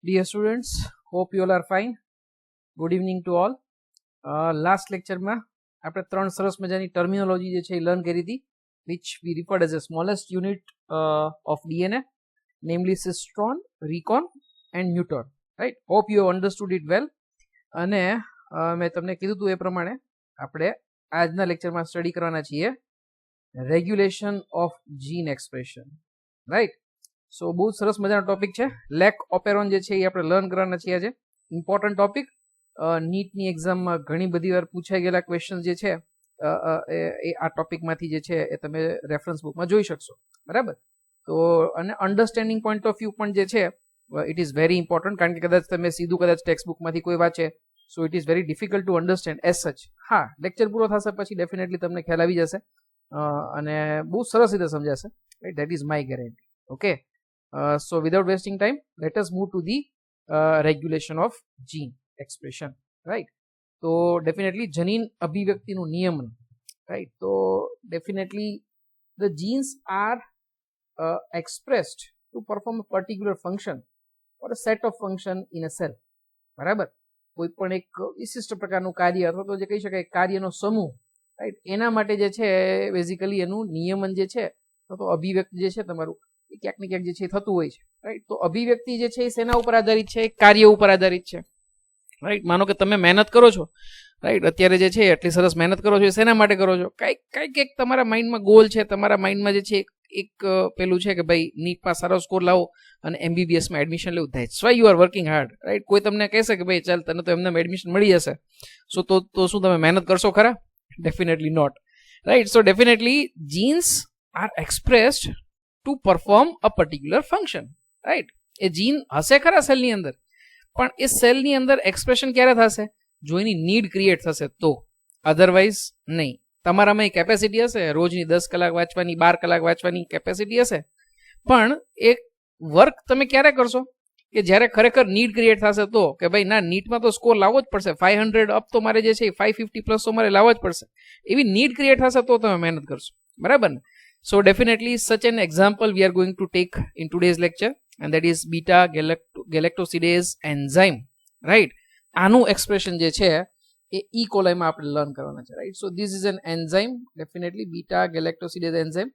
Dear students, hope you all are fine. Good evening to all. Last lecture માં આપણે ત્રણ સરસ મજાની ટર્મિનોલોજી જે છે એ લર્ન કરી હતી, which we referred as the smallest unit of DNA, namely cistron, recon and neutron. Right? Hope you have understood it well. અને મેં તમને કીધું હતું એ પ્રમાણે આપણે આજના લેક્ચરમાં સ્ટડી કરવાના છીએ regulation of gene expression. Right? So બહુ સરસ મજાનો ટોપિક છે. લેક ઓપેરોન જે છે એ આપણે લર્ન કરવાના છીએ આજે. Important topic. નીટની એક્ઝામમાં ઘણી બધી વાર પૂછાઈ ગયેલા ક્વેશ્ચન જે છે એ આ ટોપિકમાંથી જે છે એ તમે રેફરન્સ બુકમાં જોઈ શકશો. બરાબર? તો અને અન્ડરસ્ટેન્ડિંગ પોઈન્ટ ઓફ વ્યૂ પણ જે છે ઇટ ઇઝ વેરી ઇમ્પોર્ટન્ટ, કારણ કે કદાચ તમે સીધું કદાચ ટેક્સ્ટ બુકમાંથી કોઈ વાંચે so it is very difficult to understand as સચ. હા, લેક્ચર પૂરો થશે પછી ડેફિનેટલી તમને ખ્યાલ આવી જશે અને બહુ સરસ રીતે સમજાશે. Right? That is my guarantee. Okay, so without wasting time, let us move to the regulation of gene expression. Right? So definitely જનીન અભિવ્યક્તિનું નિયમન. Right? So definitely the genes are expressed to perform a particular function or a set of function in a cell. બરાબર? કોઈ પણ એક વિશિષ્ટ પ્રકારનું કાર્ય અથવા તો જે કહી શકાય કાર્યનો સમૂહ, રાઈટ, એના માટે જે છે બેઝિકલી એનું નિયમન જે છે તો અભિવ્યક્તિ જે છે તમારું એ ક્યાંક ને ક્યાંક જે છે થતું હોય છે. રાઈટ? તો અભિવ્યક્તિ જે છે એ શેના ઉપર આધારિત છે? કાર્ય ઉપર આધારિત છે. રાઈટ? માનો કે તમે મહેનત કરો છો, રાઈટ, અત્યારે જે છે એટલી સરસ મહેનત કરો છો, એ શેના માટે કરો છો? કંઈક એક તમારા માઇન્ડમાં ગોલ છે, તમારા માઇન્ડમાં જે છે એક પેલું છે કે ભાઈ નીટમાં સારો સ્કોર લાવો અને MBBSમાં એડમિશન લેવું. That's why you are working hard. Right? કોઈ તમને કહેશે કે ભાઈ ચાલ તને તો એમને એડમિશન મળી જશે, સો તો શું તમે મહેનત કરશો ખરા? Definitely not. Right? So definitely genes are expressed to perform a particular function. Right? એ જીન હશે ખરા સેલની અંદર, પણ એ સેલની અંદર એક્સપ્રેશન ક્યારે થશે? જો એની નીડ ક્રિએટ થશે તો, અધરવાઇઝ નહીં. તમારામાં એ કેપેસિટી હશે, રોજની 10 કલાક વાંચવાની, 12 કલાક વાંચવાની કેપેસિટી હશે, પણ એક વર્ક તમે ક્યારે કરશો? કે જ્યારે ખરેખર નીડ ક્રિએટ થશે તો, કે ભાઈ ના નીટમાં તો સ્કોર લાવવો જ પડશે, 500 અપ તો મારે જે છે 550 પ્લસ તો મારે લાવવો જ પડશે, એવી નીડ ક્રિએટ થશે તો તમે મહેનત કરશો. બરાબર ને? So definitely such an example we are going to take in today's lecture, and that is beta galactosidase enzyme. Right? આનું એક્સપ્રેશન જે છે એ E. coli માં આપણે લર્ન કરવાના છે. Right? So this is an enzyme, definitely beta galactosidase enzyme,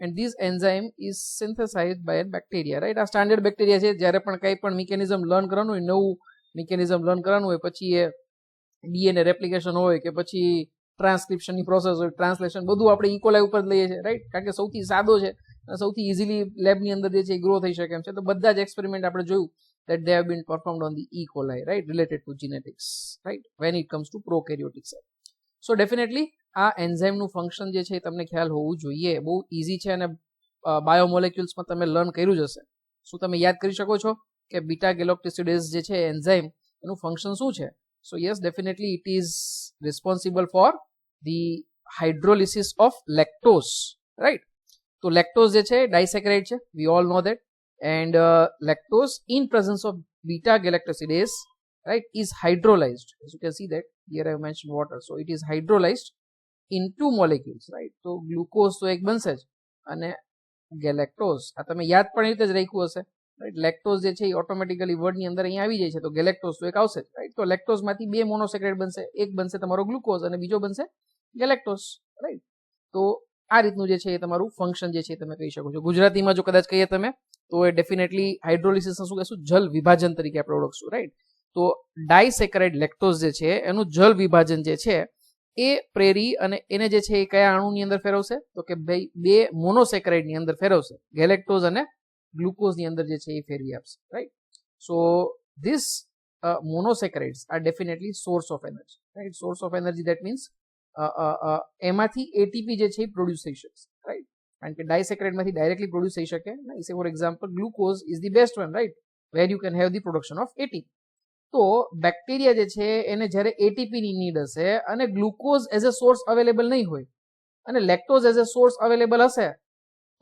and this enzyme is synthesized by a bacteria. Right? આ standard bacteria છે. જ્યારે પણ કંઈ પણ મિકેનિઝમ લર્ન કરવાનું હોય, નવું મિકેનિઝમ લર્ન કરવાનું હોય, પછી એ DNA રેપ્લિકેશન હોય કે પછી ટ્રાન્સક્રિપ્શનની પ્રોસેસ હોય, ટ્રાન્સલેશન, બધું આપણે E. coli ઉપર જ લઈએ છીએ. રાઈટ? કારણ કે સૌથી સાદો છે અને સૌથી ઇઝીલી લેબની અંદર જે છે ગ્રો થઈ શકે એમ છે. તો બધા જ એક્સપેરિમેન્ટ આપણે જોયું that they have been performed on the E. coli, right, related to genetics, right, when it comes to prokaryotic cell. So definitely આ એન્ઝાઇમનું ફંક્શન જે છે એ તમને ખ્યાલ હોવું જોઈએ. બહુ ઇઝી છે અને બાયોમોલેક્યુલ્સમાં તમે લર્ન કર્યું જ હશે. શું તમે યાદ કરી શકો છો કે બીટા ગેલોક્ટિસિડેઝ જે છે એન્ઝાઇમ એનું ફંક્શન શું છે? સો yes, definitely it is responsible for the hydrolysis of lactose. Right? તો લેક્ટોઝ જે છે ડાયસેકેરાઇડ છે, વી all no that. And lactose in presence of beta galactosidase, right, is hydrolyzed. As you can see that here I have mentioned water, so it is hydrolyzed into molecules, right? So glucose તો એક બનશે જ અને galactose આ તમે યાદ પણ એ રીતે જ રાખ્યું હશે. રાઈટ? લેક્ટોઝ જે છે એ ઓટોમેટિકલી વર્ડની અંદર અહીંયા આવી જાય છે, તો ગેલેક્ટોઝ તો એક આવશે જ. રાઈટ? તો લેક્ટોઝમાંથી 2 મોનોસેક્રાઇડ બનશે, એક બનશે તમારો ગ્લુકોઝ અને બીજો બનશે ગેલેક્ટોઝ. રાઈટ? તો આ રીતનું જે છે એ તમારું ફંક્શન જે છે તમે કહી શકો છો. ગુજરાતીમાં જો કદાચ કહીએ તમે તો એ ડેફિનેટલી હાઇડ્રોલિસિસ શું કહેશું? જલ વિભાજન તરીકે આપણે ઓળખશું. રાઈટ? તો ડાયસેકેરાઇડ લેક્ટોઝ જે છે એનું જલ વિભાજન જે છે એ પ્રેરી અને એને જે છે એ કયા અણુની અંદર ફેરવશે? તો કે ભાઈ 2 મોનોસેક્રાઇડની અંદર ફેરવશે, ગેલેક્ટોઝ અને ગ્લુકોઝની અંદર જે છે એ ફેરવી આપશે. Right? So this monosaccharides are definitely source of energy. Right? Source of energy that means એમાંથી ATP જે છે એ પ્રોડ્યુસ થઈ શકશે. રાઈટ? કારણ કે ડાયસેક્રાઇડમાંથી ડાયરેક્ટલી પ્રોડ્યુસ થઈ શકે નહીં. Say for example glucose is the best one, right, where you can have the production of ATP. તો બેક્ટેરિયા જે છે એને જ્યારે ATP ની નીડ હશે અને glucose as a source available નહીં હોય અને lactose as a source available હશે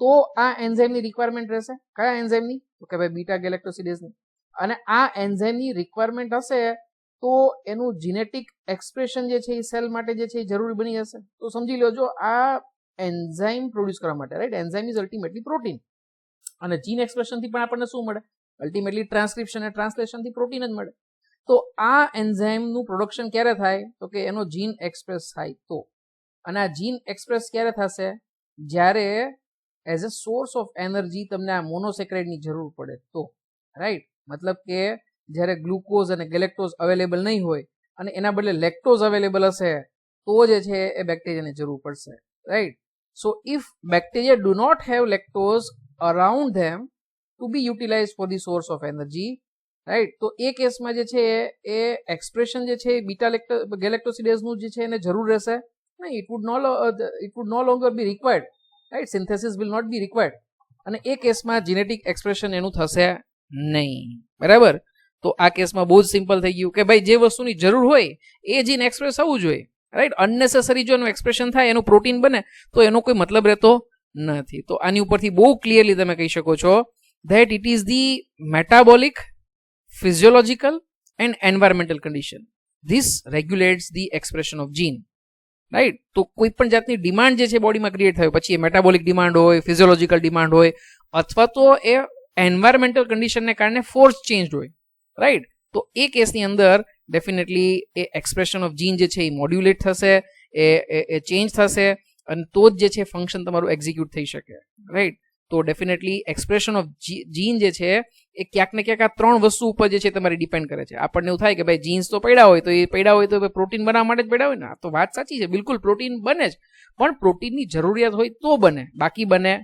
તો આ એન્ઝાઇમની રિક્વાયરમેન્ટ રહેશે. કયા એન્ઝાઇમની? તો કે ભાઈ બીટા ગેલેક્ટોસિડેઝની. અને આ એન્ઝાઇમની રિક્વાયરમેન્ટ હશે તો એનું જીનેટિક એક્સપ્રેશન જે છે એ સેલ માટે જે છે એ જરૂરી બની જશે. તો સમજી લો, જો આ એન્ઝાઇમ પ્રોડ્યુસ કરવા માટે, right, enzyme is ultimately protein, અને જીન એક્સપ્રેશનથી પણ આપણને શું મળે? અલ્ટિમેટલી ટ્રાન્સક્રિપ્શન અને ટ્રાન્સલેશનથી પ્રોટીન જ મળે. તો આ એન્ઝાઇમનું પ્રોડક્શન ક્યારે થાય? તો કે એનો જીન એક્સપ્રેસ થાય તો. અને આ જીન એક્સપ્રેસ ક્યારે થશે? જ્યારે as a source of energy તમને આ મોનોસેક્રાઇડની જરૂર પડે તો. રાઈટ? મતલબ કે જ્યારે ગ્લુકોઝ અને ગેલેક્ટોઝ અવેલેબલ નહીં હોય અને એના બદલે લેક્ટોઝ અવેલેબલ હશે તો જે છે એ બેક્ટેરિયાને જરૂર પડશે. Right? So if bacteria do not have lactose around them to be utilize for the source of energy, right, તો એ કેસમાં જે છે એ એક્સપ્રેશન જે છે બીટા ગેલેક્ટોસિડેઝનું જે છે એને જરૂર રહેશે નહીં. It would no longer be required. Right? Synthesis will not be required. અને એ કેસમાં જીનેટિક એક્સપ્રેશન એનું થશે નહીં. બરાબર? તો આ કેસમાં બહુ જ સિમ્પલ થઈ ગયું કે ભાઈ જે વસ્તુની જરૂર હોય એ જીન એક્સપ્રેસ થવું જોઈએ. રાઈટ? અનનેસેસરી જો એનું એક્સપ્રેશન થાય, એનું પ્રોટીન બને તો એનો કોઈ મતલબ રહેતો નથી. તો આની ઉપરથી બહુ ક્લિયરલી તમે કહી શકો છો that it is the metabolic, physiological and environmental condition. This regulates the expression of gene. Right? તો કોઈ પણ જાતની ડિમાન્ડ જે છે બોડીમાં ક્રિએટ થાય, પછી એ મેટાબોલિક ડિમાન્ડ હોય, ફિઝિયોલોજીકલ ડિમાન્ડ હોય, અથવા તો એ એન્વાયરમેન્ટલ કન્ડિશનને કારણે ફોર્સ ચેન્જ હોય. રાઈટ? તો એ કેસની અંદર ડેફિનેટલી એ એક્સપ્રેશન ઓફ જીન જે છે એ મોડ્યુલેટ થશે, એ ચેન્જ થશે, અને તો જ જે છે ફંક્શન તમારું એક્ઝિક્યુટ થઈ શકે. રાઈટ? તો ડેફિનેટલી એક્સપ્રેશન ઓફ જીન જે છે એ ક્યાંક ને ક્યાંક આ ત્રણ વસ્તુ ઉપર જે છે તમારી ડિપેન્ડ કરે છે. આપણને એવું થાય કે ભાઈ જીન્સ તો પડ્યા હોય તો એ પડ્યા હોય તો પ્રોટીન બનાવવા માટે જ પડ્યા હોય ને. આ તો વાત સાચી છે, બિલકુલ પ્રોટીન બને જ, પણ પ્રોટીનની જરૂરિયાત હોય તો બને, બાકી બને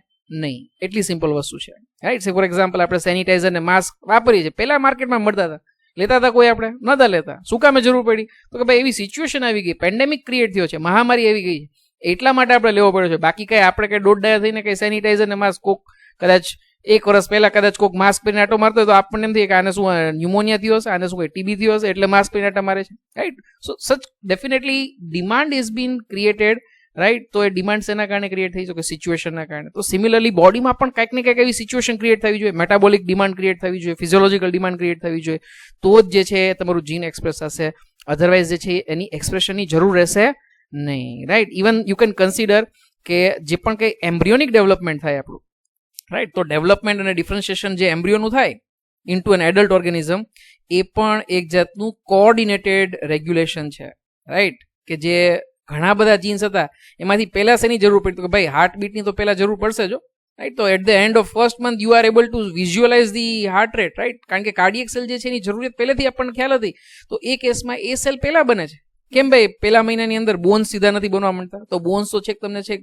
નહીં. એટલી સિમ્પલ વસ્તુ છે. રાઈટ? ફોર એક્ઝામ્પલ આપણે સેનિટાઈઝર ને માસ્ક વાપરીએ છીએ, પહેલા માર્કેટમાં મળતા હતા, લેતા હતા કોઈ? આપણે નતા લેતા. શું કામે જરૂર પડી? તો કે ભાઈ એવી સિચ્યુએશન આવી ગઈ, પેન્ડેમિક ક્રિએટ થયો છે, મહામારી આવી ગઈ, એટલા માટે આપણે લેવો પડ્યો છે. બાકી કઈ આપણે કઈ દોઢ થઈને કઈ સેનિટાઈઝર ને માસ્ક કોક કદાચ 1 વર્ષ પહેલા કદાચ કોઈક માસ્ક પહેરીને આટો મારતો હોય તો આપણને એમ થાય કે આને શું ન્યુમોનિયા થયો હશે, આને શું કઈ ટીબી થયો હશે, એટલે માસ્ક પહેરીને આટા મારે છે. Right? So such definitely demand is been created. Right? તો એ ડિમાન્ડ શેના કારણે ક્રિએટ થઈ શકે? સિચ્યુએશનના કારણે. તો સિમિલરલી બોડીમાં પણ કંઈક ને કંઈક એવી સિચ્યુએશન ક્રિએટ થવી જોઈએ, મેટાબોલિક ડિમાન્ડ ક્રિએટ થવી જોઈએ, ફિઝિયોલોજીકલ ડિમાન્ડ ક્રિએટ થવી જોઈએ, તો જ જે છે તમારું જીન એક્સપ્રેસ થશે. અધરવાઇઝ જે છે એની એક્સપ્રેશનની જરૂર રહેશે નહીં. Right? Even you can consider કે જે પણ કંઈ એમ્બ્રિયોનિક ડેવલપમેન્ટ થાય આપણું, રાઈટ, તો ડેવલપમેન્ટ અને ડિફરન્શિએશન જે એમ્બ્રિયોનું થાય ઇન્ટુ એન એડલ્ટ ઓર્ગેનિઝમ, એ પણ એક જાતનું કોઓર્ડિનેટેડ રેગ્યુલેશન છે. રાઈટ? કે જે ઘણા બધા જીન્સ હતા એમાંથી પહેલા શેની જરૂર પડી? તો કે ભાઈ હાર્ટ બીટની તો પહેલા જરૂર પડશે જો. રાઈટ? તો at the end of first month you are able to visualize the heart rate. Right? કારણ કે કાર્ડિયક સેલ જે છે એની જરૂરિયાત પહેલેથી આપણને ખ્યાલ હતી. તો એ કેસમાં એ સેલ પહેલા બને છે. કેમ ભાઈ? પહેલા મહિનાની અંદર બોન્સ સીધા નથી બનવા માંડતા, તો બોન્સ તો છે તમને છે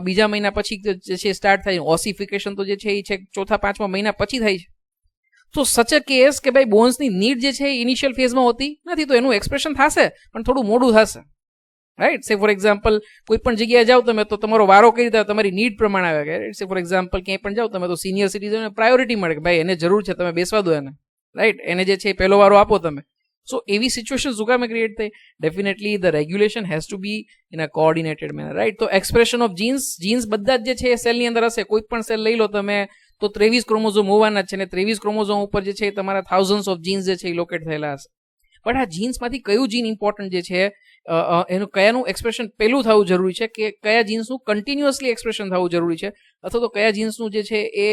બીજા મહિના પછી જે છે સ્ટાર્ટ થાય. ઓસિફિકેશન તો જે છે એ છે 4-5મા મહિના પછી થાય છે. તો સચ અ કેસ કે ભાઈ બોન્સની નીડ જે છે ઇનિશિયલ ફેઝમાં હોતી નથી, તો એનું એક્સપ્રેશન થશે પણ થોડું મોડું થશે. રાઈટ? સે ફોર એક્ઝામ્પલ કોઈ પણ જગ્યાએ જાઓ તમે તો તમારો વારો કઈ રીતે તમારી નીડ પ્રમાણે આવે. રાઈટ? સે ફોર એક્ઝામ્પલ ક્યાંય પણ જાઓ તમે તો સિનિયર સિટીઝનને પ્રાયોરિટી મળે કે ભાઈ એને જરૂર છે, તમે બેસવા દો એને. રાઈટ? એને જે છે પહેલો વારો આપો તમે. સો એવી સિચ્યુએશન શું કામે ક્રિએટ થઈ? Definitely the regulation has to be in a coordinated manner. Right? તો એક્સપ્રેશન ઓફ જીન્સ બધા જ જે છે એ સેલની અંદર હશે. કોઈ પણ સેલ લઈ લો તમે તો 23 ક્રોમોઝોમ હોવાના જ છે, ને 23 ક્રોમોઝોમ ઉપર જે છે તમારા થાઉઝન્ડ્સ ઓફ જીન્સ જે છે એ લોકેટ થયેલા હશે. પણ આ જીન્સમાંથી કયું જીન ઇમ્પોર્ટન્ટ જે છે એનું કયાનું એક્સપ્રેશન પહેલું થવું જરૂરી છે, કે કયા જીન્સનું કન્ટિન્યુઅસલી એક્સપ્રેશન થવું જરૂરી છે, અથવા તો કયા જીન્સનું જે છે એ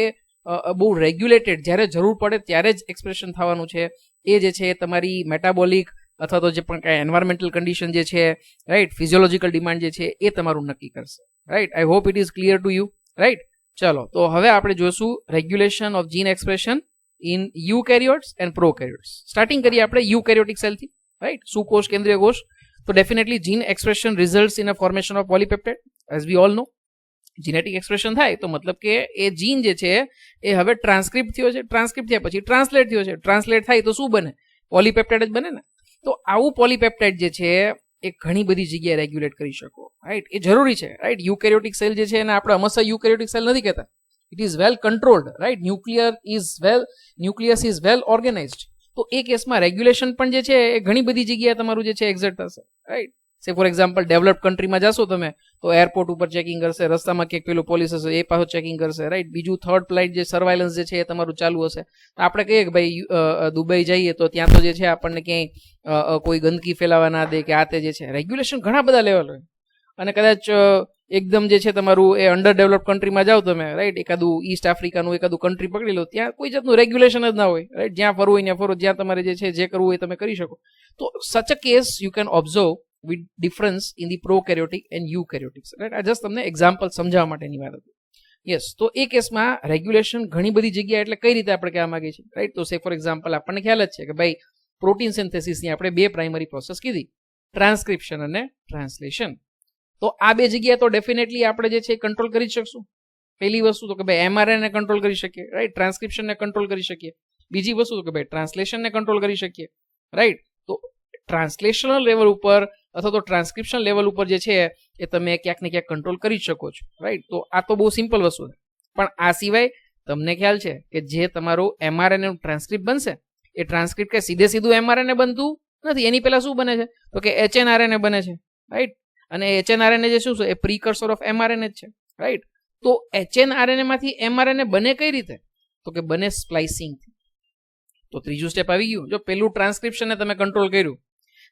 બહુ રેગ્યુલેટેડ જ્યારે જરૂર પડે ત્યારે જ એક્સપ્રેશન થવાનું છે. એ જે છે તમારી મેટાબોલિક અથવા તો જે પણ કાંઈ એન્વાયરમેન્ટલ કન્ડિશન જે છે, રાઈટ, ફિઝિયોલોજીકલ ડિમાન્ડ જે છે એ તમારું નક્કી કરશે. Right? I hope it is clear to you. Right? ચલો, તો હવે આપણે જોઈશું regulation of gene expression in eukaryotes and prokaryotes. Starting કરીએ આપણે યુકેરિયોટિક સેલથી. રાઈટ? સુકોષ, કેન્દ્રીય કોષ. તો definitely gene expression results in a formation of polypeptide, as we all know. Genetic expression થાય તો મતલબ કે એ જીન જે છે એ હવે ટ્રાન્સક્રિપ્ટ થયો છે, ટ્રાન્સક્રિપ્ટ થયા પછી ટ્રાન્સલેટ થયો છે, ટ્રાન્સલેટ થાય તો શું બને? પોલીપેપ્ટાઇડ જ બને ને. તો આવું પોલીપેપ્ટાઇડ જે છે એ ઘણી બધી જગ્યાએ રેગ્યુલેટ કરી શકો. રાઈટ? એ જરૂરી છે. રાઈટ? યુકેરિયોટિક સેલ જે છે એને આપણે હંમેશા યુકેરિયોટિક સેલ નથી કહેતા. It is well controlled. Right? Nucleus is well organised. તો એ કેસમાં રેગ્યુલેશન પણ જે છે એ ઘણી બધી જગ્યાએ તમારું જે છે એક્ઝર્ટ થશે. રાઈટ? સે ફોર એક્ઝામ્પલ ડેવલપ્ડ કન્ટ્રીમાં જશો તમે તો એરપોર્ટ ઉપર ચેકિંગ કરશે, રસ્તામાં ક્યાંક પેલું પોલીસ હશે એ પાછો ચેકિંગ કરશે. રાઈટ? બીજું થર્ડ ફ્લાઇટ જે સર્વાયલન્સ જે છે એ તમારું ચાલુ હશે. આપણે કહીએ કે ભાઈ દુબઈ જઈએ તો ત્યાં તો જે છે આપણને ક્યાંય કોઈ ગંદકી ફેલાવા ના દે કે આ તે જે છે રેગ્યુલેશન ઘણા બધા લેવલ હોય. અને કદાચ એકદમ જે છે તમારું એ અંડર ડેવલપ કન્ટ્રીમાં જાઓ તમે, રાઈટ, એકાદું ઈસ્ટ આફ્રિકાનું એકાદું કન્ટ્રી પકડી લો, ત્યાં કોઈ જાતનું રેગ્યુલેશન જ ના હોય, રાઈટ, જ્યાં ફરવું હોય ત્યાં ફરો, જ્યાં તમારે જે છે જે કરવું હોય તમે કરી શકો. તો such a case you can observe with difference in the prokaryotic and eukaryotics, right. આ જસ્ટ તમને એક્ઝામ્પલ સમજાવવા માટેની વાત હતી. યસ, તો એ કેસમાં રેગ્યુલેશન ઘણી બધી જગ્યાએ એટલે કઈ રીતે આપણે કહેવા માંગીએ છીએ, રાઈટ. તો સે ફોર એક્ઝામ્પલ આપણને ખ્યાલ જ છે કે ભાઈ પ્રોટીન સિન્થેસિસની આપણે બે પ્રાઇમરી પ્રોસેસ કીધી, ટ્રાન્સક્રિપ્શન અને ટ્રાન્સલેશન. તો આ બે જગ્યાએ તો ડેફિનેટલી આપણે જે છે કંટ્રોલ કરી શકશું. પહેલી વસ્તુ તો કે ભાઈ એમઆરએનએ કંટ્રોલ કરી શકીએ, રાઈટ, ટ્રાન્સક્રિપ્શનને કંટ્રોલ કરી શકીએ. બીજી વસ્તુ તો કે ભાઈ ટ્રાન્સલેશનને કંટ્રોલ કરી શકીએ, રાઈટ. તો ટ્રાન્સલેશનલ લેવલ ઉપર અથવા તો ટ્રાન્સક્રિપ્શન લેવલ ઉપર જે છે એ તમે ક્યાંક ને ક્યાંક કંટ્રોલ કરી શકો છો, રાઈટ. તો આ તો બહુ સિમ્પલ વસ્તુ છે. પણ આ સિવાય તમને ખ્યાલ છે કે જે તમારું એમઆરએનએ નું ટ્રાન્સક્રિપ્ટ બનશે એ ટ્રાન્સક્રિપ્ટ કે સીધું એમઆરએનએ બનતું નથી. એની પહેલા શું બને છે તો કે એચએનઆરએનએ બને છે, રાઈટ. અને એચએનઆરએનએ જે શું છે એ પ્રીકર્સર ઓફ એમઆરએનએ જ છે, રાઈટ. તો એચએનઆરએનએ માંથી એમઆરએનએ બને કઈ રીતે તો કે બને સ્પ્લાઇસિંગ. તો ત્રીજું સ્ટેપ આવી ગયું. જો પેલું ટ્રાન્સક્રિપ્શનને તમે કંટ્રોલ કર્યું,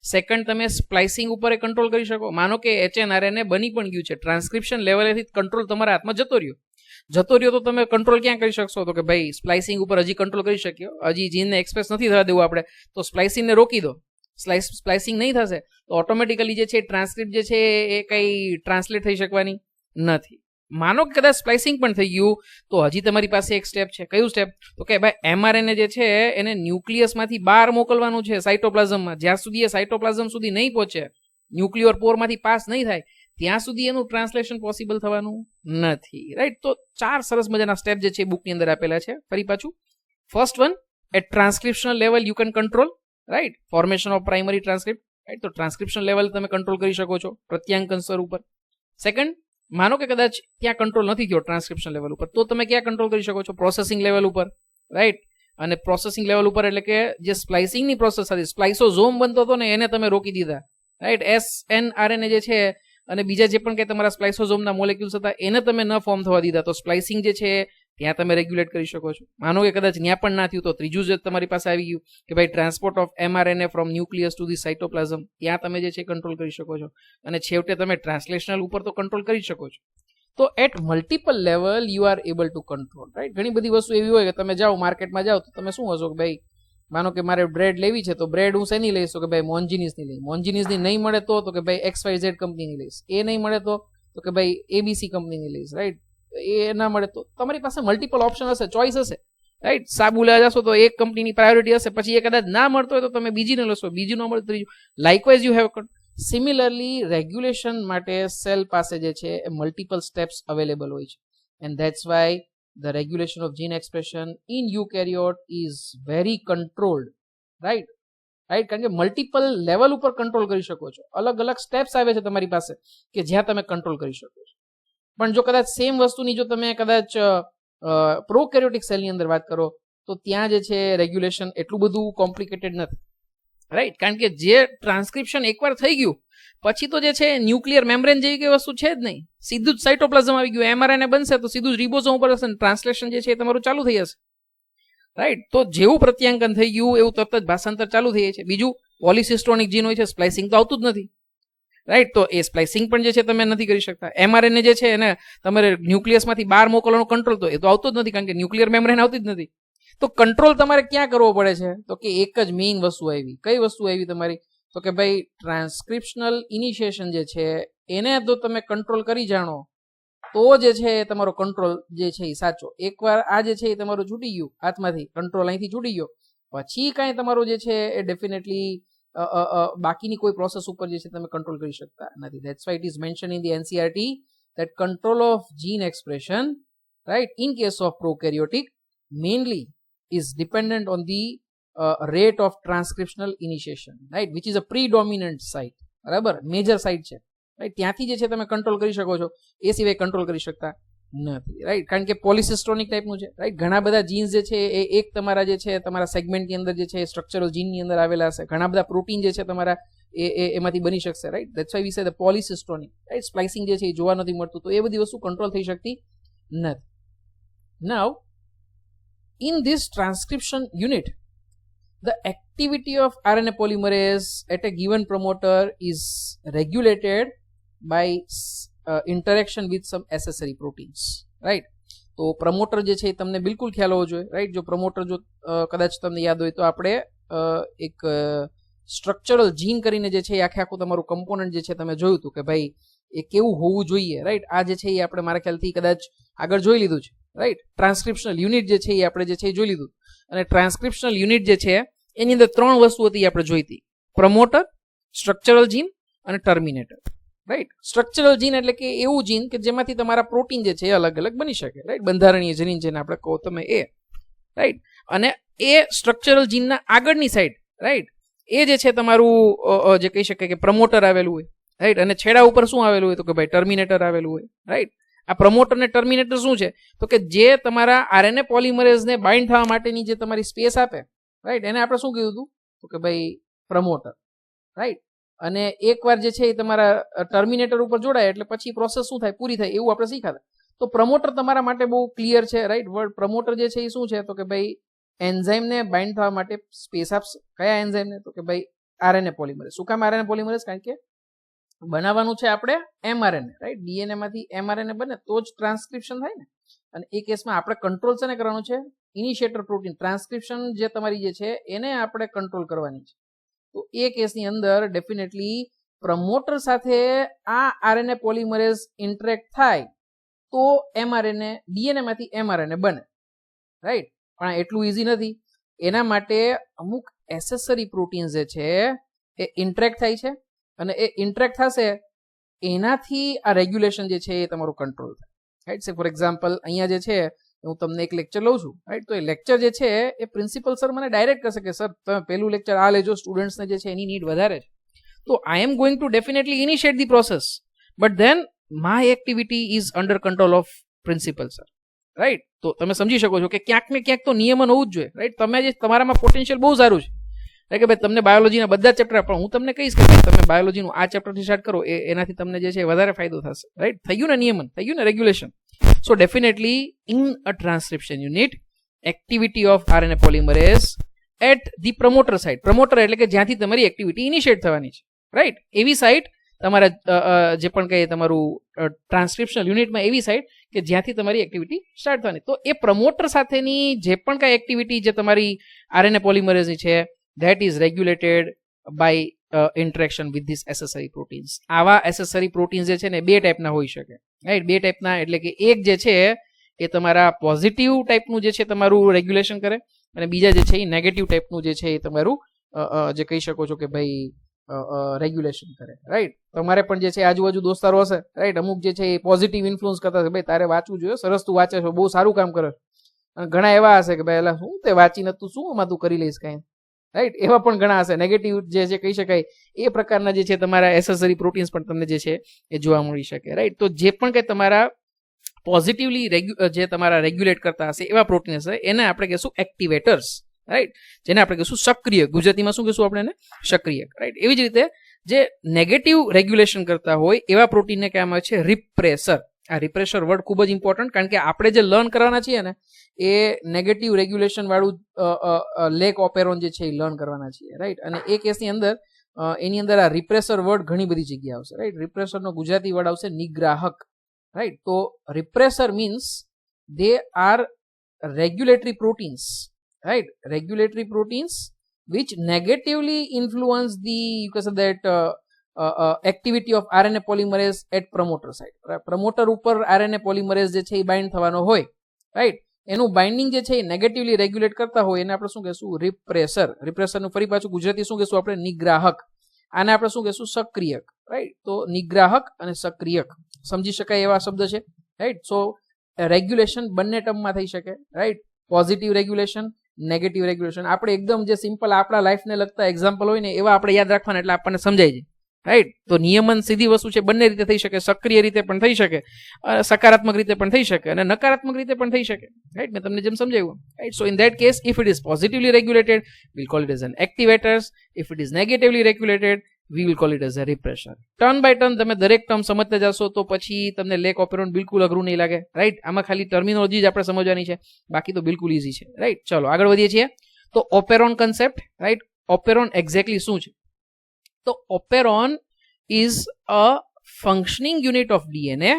સેકન્ડ તમે સ્પ્લાઇસિંગ ઉપર કંટ્રોલ કરી શકો. માનો કે એચએનઆરએનએ બની પણ ગયું છે, ટ્રાન્સક્રિપ્શન લેવલેથી કંટ્રોલ તમારા હાથમાં જતો રહ્યો તો તમે કંટ્રોલ ક્યાં કરી શકશો તો કે ભાઈ સ્પ્લાઇસિંગ ઉપર હજી કંટ્રોલ કરી શક્યો. હજી જીનને એક્સપ્રેસ નથી થવા દેવું આપણે, તો સ્પ્લાઇસિંગને રોકી દો. સ્પ્લાઇસિંગ નહીં થશે તો ઓટોમેટિકલી જે છે ટ્રાન્સક્રિપ્ટ જે છે એ કંઈ ટ્રાન્સલેટ થઈ શકવાની નથી. માનો કે કદાચ સ્પ્લાઇસિંગ પણ થઈ ગયું તો હજી તમારી પાસે એક સ્ટેપ છે. કયું સ્ટેપ તો કે ભાઈ એમઆરએનએ જે છે એને ન્યુક્લિયસમાંથી બહાર મોકલવાનું છે સાઇટોપ્લાઝમમાં. જ્યાં સુધી એ સાઇટોપ્લાઝમ સુધી નહીં પહોંચે, ન્યુક્લિયર પોરમાંથી પાસ નહીં થાય ત્યાં સુધી એનું ટ્રાન્સલેશન પોસિબલ થવાનું નથી, રાઈટ. તો 4 સરસ મજાના સ્ટેપ જે છે બુકની અંદર આપેલા છે. ફરી પાછું, first one, at transcriptional level you can control, right, formation of primary transcript, right. તો ટ્રાન્સક્રિપ્શન લેવલ તમે કંટ્રોલ કરી શકો છો પ્રત્યાંકન સ્તર ઉપર. સેકન્ડ, માનો કે કદાચ ત્યાં કંટ્રોલ નથી થયો ટ્રાન્સક્રિપ્શન લેવલ ઉપર, તો તમે ક્યાં કંટ્રોલ કરી શકો છો? પ્રોસેસિંગ લેવલ ઉપર, રાઈટ. અને પ્રોસેસિંગ લેવલ ઉપર એટલે કે જે સ્પ્લાઇસિંગની પ્રોસેસ હતી, સ્પ્લાઇસોઝોમ બનતો હતો ને એને તમે રોકી દીધા, રાઈટ. એસએનઆરએનએ જે છે અને બીજા જે પણ કંઈ તમારા સ્પ્લાઇસોઝોમના મોલેક્યુલ્સ હતા એને તમે ન ફોર્મ થવા દીધા, તો સ્પ્લાઇસિંગ જે છે ત્યાં તમે રેગ્યુલેટ કરી શકો છો. માનો કે કદાચ ત્યાં પણ ના થયું તો ત્રીજું જે તમારી પાસે આવી ગયું કે ભાઈ transport of mRNA from nucleus to the cytoplasm, ત્યાં તમે જે છે કંટ્રોલ કરી શકો છો. અને છેવટે તમે ટ્રાન્સલેશનલ ઉપર તો કંટ્રોલ કરી શકો છો. તો at multiple level you are able to control, right. ઘણી બધી વસ્તુ એવી હોય કે તમે જાઓ માર્કેટમાં જાઓ તો તમે શું હશો કે ભાઈ માનો કે મારે બ્રેડ લેવી છે તો બ્રેડ હું શેની લઈશ કે ભાઈ મોન્જીનીસની લઈ. મોન્જીનીસની નહીં મળે તો કે ભાઈ XYZ કંપનીની લઈશ. એ નહીં મળે તો કે ભાઈ ABC કંપનીની લઈશ, રાઈટ. એ ના મળે તો તમારી પાસે મલ્ટિપલ ઓપ્શન હશે, ચોઇસ હશે, રાઈટ. સાબુ લેવા જશો તો એક કંપનીની પ્રાયોરિટી હશે, પછી એ કદાચ ના મળતો હોય તો તમે બીજીને લેશો, બીજું ન મળે ત્રીજું. Likewise you have. Similarly regulation માટે સેલ પાસે જે છે એ મલ્ટિપલ સ્ટેપ્સ અવેલેબલ હોય છે. And that's why the regulation of gene expression in eukaryote is very controlled, right. કારણ કે મલ્ટિપલ લેવલ ઉપર કંટ્રોલ કરી શકો છો. અલગ અલગ સ્ટેપ્સ આવે છે તમારી પાસે કે જ્યાં તમે કંટ્રોલ કરી શકો છો. પણ જો કદાચ સેમ વસ્તુની જો તમે કદાચ પ્રોકેરિયોટિક સેલની અંદર વાત કરો તો ત્યાં જે છે રેગ્યુલેશન એટલું બધું કોમ્પ્લિકેટેડ નથી, રાઈટ. કારણ કે જે ટ્રાન્સક્રિપ્શન એકવાર થઈ ગયું પછી તો જે છે ન્યુક્લિયર મેમ્બ્રેન જેવી કઈ વસ્તુ છે જ નહીં, સીધું જ સાઇટોપ્લાઝમ આવી ગયું. એમઆરએનએ બનશે તો સીધું જ રિબોઝોમ ઉપર હશે, ટ્રાન્સલેશન જે છે એ તમારું ચાલુ થઈ જશે, રાઈટ. તો જેવું પ્રત્યાંકન થઈ ગયું એવું તરત જ ભાષાંતર ચાલુ થઈ જાય છે. બીજું પોલિસિસ્ટોનિક જીન હોય છે, સ્પ્લાઇસિંગ તો આવતું જ નથી, રાઈટ. તો એ સ્પ્લાઇસિંગ પણ જે છે તમે નથી કરી શકતા. એમઆરએનએ જે છે એને તમારે ન્યુક્લિયસમાંથી બહાર મોકલવાનો કંટ્રોલ તો એ તો આવતો જ નથી કારણ કે ન્યુક્લિયર મેમ્બ્રેન આવતી જ નથી. તો કંટ્રોલ તમારે ક્યાં કરવો પડે છે તો કે એક જ મેઇન વસ્તુ આવી. કઈ વસ્તુ આવી તમારી તો કે ભાઈ ટ્રાન્સક્રિપ્શનલ ઇનિશિએશન જે છે એને તો તમે કંટ્રોલ કરી જાણો તો જે છે એ તમારો કંટ્રોલ જે છે એ સાચો. એકવાર આ જે છે એ તમારું છૂટી ગયું હાથમાંથી, કંટ્રોલ અહીંથી છૂટી ગયો પછી કાંઈ તમારું જે છે એ ડેફિનેટલી બાકીની કોઈ પ્રોસેસ ઉપર જે છે તમે કંટ્રોલ કરી શકતા નથી. That's why it is mention in the NCERT that control of gene expression, right, in case of prokaryotic mainly is dependent on the rate of transcriptional initiation, right, which is a predominant site, બરાબર, major site છે, right. ત્યાંથી જે છે તમે control કરી શકો છો, એ સિવાય કંટ્રોલ કરી શકતા નથી, રાઈટ. કારણ કે પોલિસિસ્ટોનિક ટાઈપનું છે, રાઈટ. ઘણા બધા જીન્સ જે છે એ એક તમારા જે છે તમારા સેગમેન્ટની અંદર જે છે સ્ટ્રક્ચરલ જીનની અંદર આવેલા હશે. ઘણા બધા પ્રોટીન જે છે તમારા એમાંથી બની શકશે, રાઈટ. ધેટ્સ વાય વી સે ધ પોલિસિસ્ટોનિક, રાઈટ. સ્પ્લાઇસિંગ જે છે એ જોવા નથી મળતું, તો એ બધી વસ્તુ કંટ્રોલ થઈ શકતી નથી. નાઉ in this transcription unit, the activity of RNA polymerase at a given promoter is regulated by interaction with some accessory proteins, right? તો પ્રમોટર જે છે એ તમને બિલકુલ ખ્યાલ હોવો જોઈએ, રાઈટ? જો પ્રમોટર જો કદાચ તમને યાદ હોય તો આપણે એક સ્ટ્રક્ચરલ જીન કરીને જે છે એ આખું તમારું કમ્પોનન્ટ જે છે તમે જોયું હતું કે ભાઈ એ કેવું હોવું જોઈએ, રાઈટ? આ જે છે એ આપણે મારા ખ્યાલથી કદાચ આગળ જોઈ લીધું છે, રાઈટ? ટ્રાન્સક્રિપ્શનલ યુનિટ જે છે એ આપણે જે છે એ જોઈ લીધું, અને ટ્રાન્સક્રિપ્શનલ યુનિટ જે છે એની અંદર 3 વસ્તુ હતી આપણે જોઈ હતી: પ્રમોટર, સ્ટ્રક્ચરલ જીન અને ટર્મિનેટર, રાઈટ? સ્ટ્રક્ચરલ જીન એટલે કે એવું જીન કે જેમાંથી તમારા પ્રોટીન જે છે એ અલગ અલગ બની શકે, રાઈટ? બંધારણીય જનીન જેને આપણે કહો તમે એ, રાઈટ? અને એ સ્ટ્રક્ચરલ જીનના આગળની સાઈડ, રાઈટ, એ જે છે તમારું જે કહી શકાય કે પ્રમોટર આવેલું હોય, રાઈટ? અને છેડા ઉપર શું આવેલું હોય તો કે ભાઈ ટર્મિનેટર આવેલું હોય, રાઈટ? આ પ્રમોટર ને ટર્મિનેટર શું છે તો કે જે તમારા આરએનએ પોલિમરેઝને બાઇન્ડ થવા માટેની જે તમારી સ્પેસ આપે, રાઈટ? એને આપણે શું કીધું હતું તો કે ભાઈ પ્રમોટર, રાઈટ? અને એકવાર જે છે એ તમારા ટર્મિનેટર ઉપર જોડાય એટલે પછી પ્રોસેસ શું થાય, પૂરી થાય, એવું આપણે શીખાતા. તો પ્રમોટર તમારા માટે બહુ ક્લિયર છે, રાઈટ? વર્ડ પ્રમોટર જે છે એ શું છે તો કે ભાઈ એન્ઝાઇમને બાઇન્ડ થવા માટે સ્પેસ આપશે. કયા એન્ઝાઇમને તો કે ભાઈ આરએનએ પોલિમરેઝ. શું કામ આરએનએ પોલિમરેઝ? કારણ કે બનાવવાનું છે આપણે એમઆરએનએ, રાઈટ? ડીએનએ માંથી એમઆરએનએ બને તો જ ટ્રાન્સક્રિપ્શન થાય ને. અને એ કેસમાં આપણે કંટ્રોલ છે ને કરવાનું છે ઇનિશિયેટર પ્રોટીન, ટ્રાન્સક્રિપ્શન જે તમારી જે છે એને આપણે કંટ્રોલ કરવાની છે. તો એ કેસની અંદર ડેફિનેટલી પ્રમોટર સાથે આ આરએનએ પોલિમરેઝ ઇન્ટરેક્ટ થાય તો એમઆરએનએ, ડીએનએ માંથી એમઆરએનએ બને, રાઈટ? પણ એટલું ઇઝી નથી. એના માટે અમુક એસેસરી પ્રોટીન્સ જે છે એ ઇન્ટરેક્ટ થાય છે, અને એ ઇન્ટરેક્ટ થશે એનાથી આ રેગ્યુલેશન જે છે એ તમારું કંટ્રોલ થાય, રાઈટ? સે ફોર એક્ઝામ્પલ અહીંયા જે છે હું તમને એક લેક્ચર લઉં છું, રાઈટ? તો એ લેક્ચર જે છે એ પ્રિન્સિપલ સર મને ડાયરેક્ટ કરશે કે સર તમે પહેલું લેક્ચર આ લેજો, સ્ટુડન્ટ્સને જે છે એની નીડ વધારે છે. તો I am going to definitely initiate the process, but then my activity is under control of principal sir, right? તો તમે સમજી શકો છો કે ક્યાંક ને ક્યાંક તો નિયમન હોવું જ જોઈએ, રાઈટ? તમે જે તમારામાં પોટેન્શિયલ બહુ સારું છે કે ભાઈ તમને બાયોલોજીના બધા ચેપ્ટર, પણ હું તમને કહીશ કે તમે બાયોલોજીનું આ ચેપ્ટરથી સ્ટાર્ટ કરો, એનાથી તમને જે છે વધારે ફાયદો થશે, રાઈટ? થઈ ગયું ને નિયમન, થઈ ગયું ને regulation. So definitely in a transcription unit, activity of RNA polymerase at the promoter site. Promoter એટલે કે જ્યાંથી તમારી એક્ટિવિટી ઇનિશિયેટ થવાની છે, રાઈટ? એવી સાઇટ તમારા જે પણ કહીએ તમારું ટ્રાન્સક્રિપ્શનલ યુનિટમાં એવી સાઇટ કે જ્યાંથી તમારી એક્ટિવિટી સ્ટાર્ટ થવાની. તો એ પ્રમોટર સાથેની જે પણ કાંઈ એક્ટિવિટી જે તમારી આરએનએ પોલિમરેઝની છે that is regulated by interaction with these accessory proteins. આવા એસેસરી પ્રોટીન્સ જે છે ને 2 ટાઈપના હોઈ શકે, રાઈટ? 2 ટાઈપના એટલે કે એક જે છે એ તમારા પોઝિટિવ ટાઈપનું જે છે તમારું રેગ્યુલેશન કરે, અને બીજા જે છે એ નેગેટિવ ટાઈપનું જે છે એ તમારું જે કહી શકો છો કે ભાઈ રેગ્યુલેશન કરે, રાઈટ? તમારે પણ જે છે આજુબાજુ દોસ્તારો હશે, રાઈટ? અમુક જે છે એ પોઝિટિવ ઇન્ફ્લુઅન્સ કરતા હશે, ભાઈ તારે વાંચવું જોઈએ, સરસ તું વાંચે છો, બહુ સારું કામ કરે. અને ઘણા એવા હશે કે ભાઈ એલા શું તે વાંચી નતું, શું આમાં તું કરી લઈશ કાંઈ, રાઈટ? એવા પણ ઘણા હશે. નેગેટિવ જે કહી શકાય એ પ્રકારના જે છે તમારા એસેસરી પ્રોટીન્સ પણ તમને જે છે એ જોવા મળી શકે, રાઈટ? તો જે પણ કંઈ તમારા પોઝિટિવલી જે તમારા રેગ્યુલેટ કરતા હશે એવા પ્રોટીન હશે એને આપણે કહીશું એક્ટિવેટર્સ, રાઈટ? જેને આપણે કહીશું સક્રિય, ગુજરાતીમાં શું કહીશું આપણે એને? સક્રિય, રાઈટ? એવી જ રીતે જે નેગેટિવ રેગ્યુલેશન કરતા હોય એવા પ્રોટીનને કહેવામાં આવે છે રિપ્રેસર. આ રિપ્રેસર વર્ડ ખૂબ જ ઇમ્પોર્ટન્ટ, કારણ કે આપણે જે લર્ન કરવાના છીએ ને એ નેગેટિવ રેગ્યુલેશન વાળું લેક ઓપેરોન જે છે એ લર્ન કરવાના છીએ, રાઈટ? અને એ કેસની અંદર એની અંદર આ રિપ્રેસર વર્ડ ઘણી બધી જગ્યાએ આવશે, રાઈટ? રિપ્રેસરનો ગુજરાતી વર્ડ આવશે નિગ્રાહક, રાઈટ? તો repressor means they are regulatory proteins, right? Regulatory proteins which negatively influence the, you can say that activity of RNA polymerase at promoter site. Promoter ઉપર RNA polymerase જે છે એ બાઇન્ડ થવાનો હોય, right? એનું binding જે છે એ negatively regulate કરતા હોય એને આપણે શું કહેશું? રિપ્રેસર. રિપ્રેસરનું ફરી પાછું ગુજરાતી શું કહેશું આપણે? નિગ્રાહક. આને આપણે શું કહેશું? સક્રિયક, રાઈટ? તો નિગ્રાહક અને સક્રિયક સમજી શકાય એવા શબ્દ છે, રાઈટ? સો રેગ્યુલેશન બંને ટર્મમાં થઈ શકે, right? Positive regulation, negative regulation. આપણે એકદમ જે સિમ્પલ આપણા લાઈફને લગતા એક્ઝામ્પલ હોય ને એવા આપણે યાદ રાખવાના એટલે આપણને સમજાય જાય, રાઈટ? તો નિયમન સીધી વસ્તુ છે, બંને રીતે થઈ શકે. સક્રિય રીતે પણ થઈ શકે, સકારાત્મક રીતે પણ થઈ શકે, અને નકારાત્મક રીતે પણ થઈ શકે, રાઈટ? મેં તમને જેમ સમજાવ્યું, right? So in that case if it is positively regulated we'll call it as an activators. If it is negatively regulated we will call it as a repressor. Turn by turn તમે દરેક term સમજતા જશો તો પછી તમને lake ઓપેરોન બિલકુલ અઘરું નહીં લાગે, રાઈટ? આમાં ખાલી ટર્મિનોલોજી જ આપણે સમજવાની છે, બાકી તો બિલકુલ ઈઝી છે, રાઈટ? ચલો આગળ વધીએ છીએ. તો operon concept, right? Operon exactly શું છે? તો operon is a functioning unit of DNA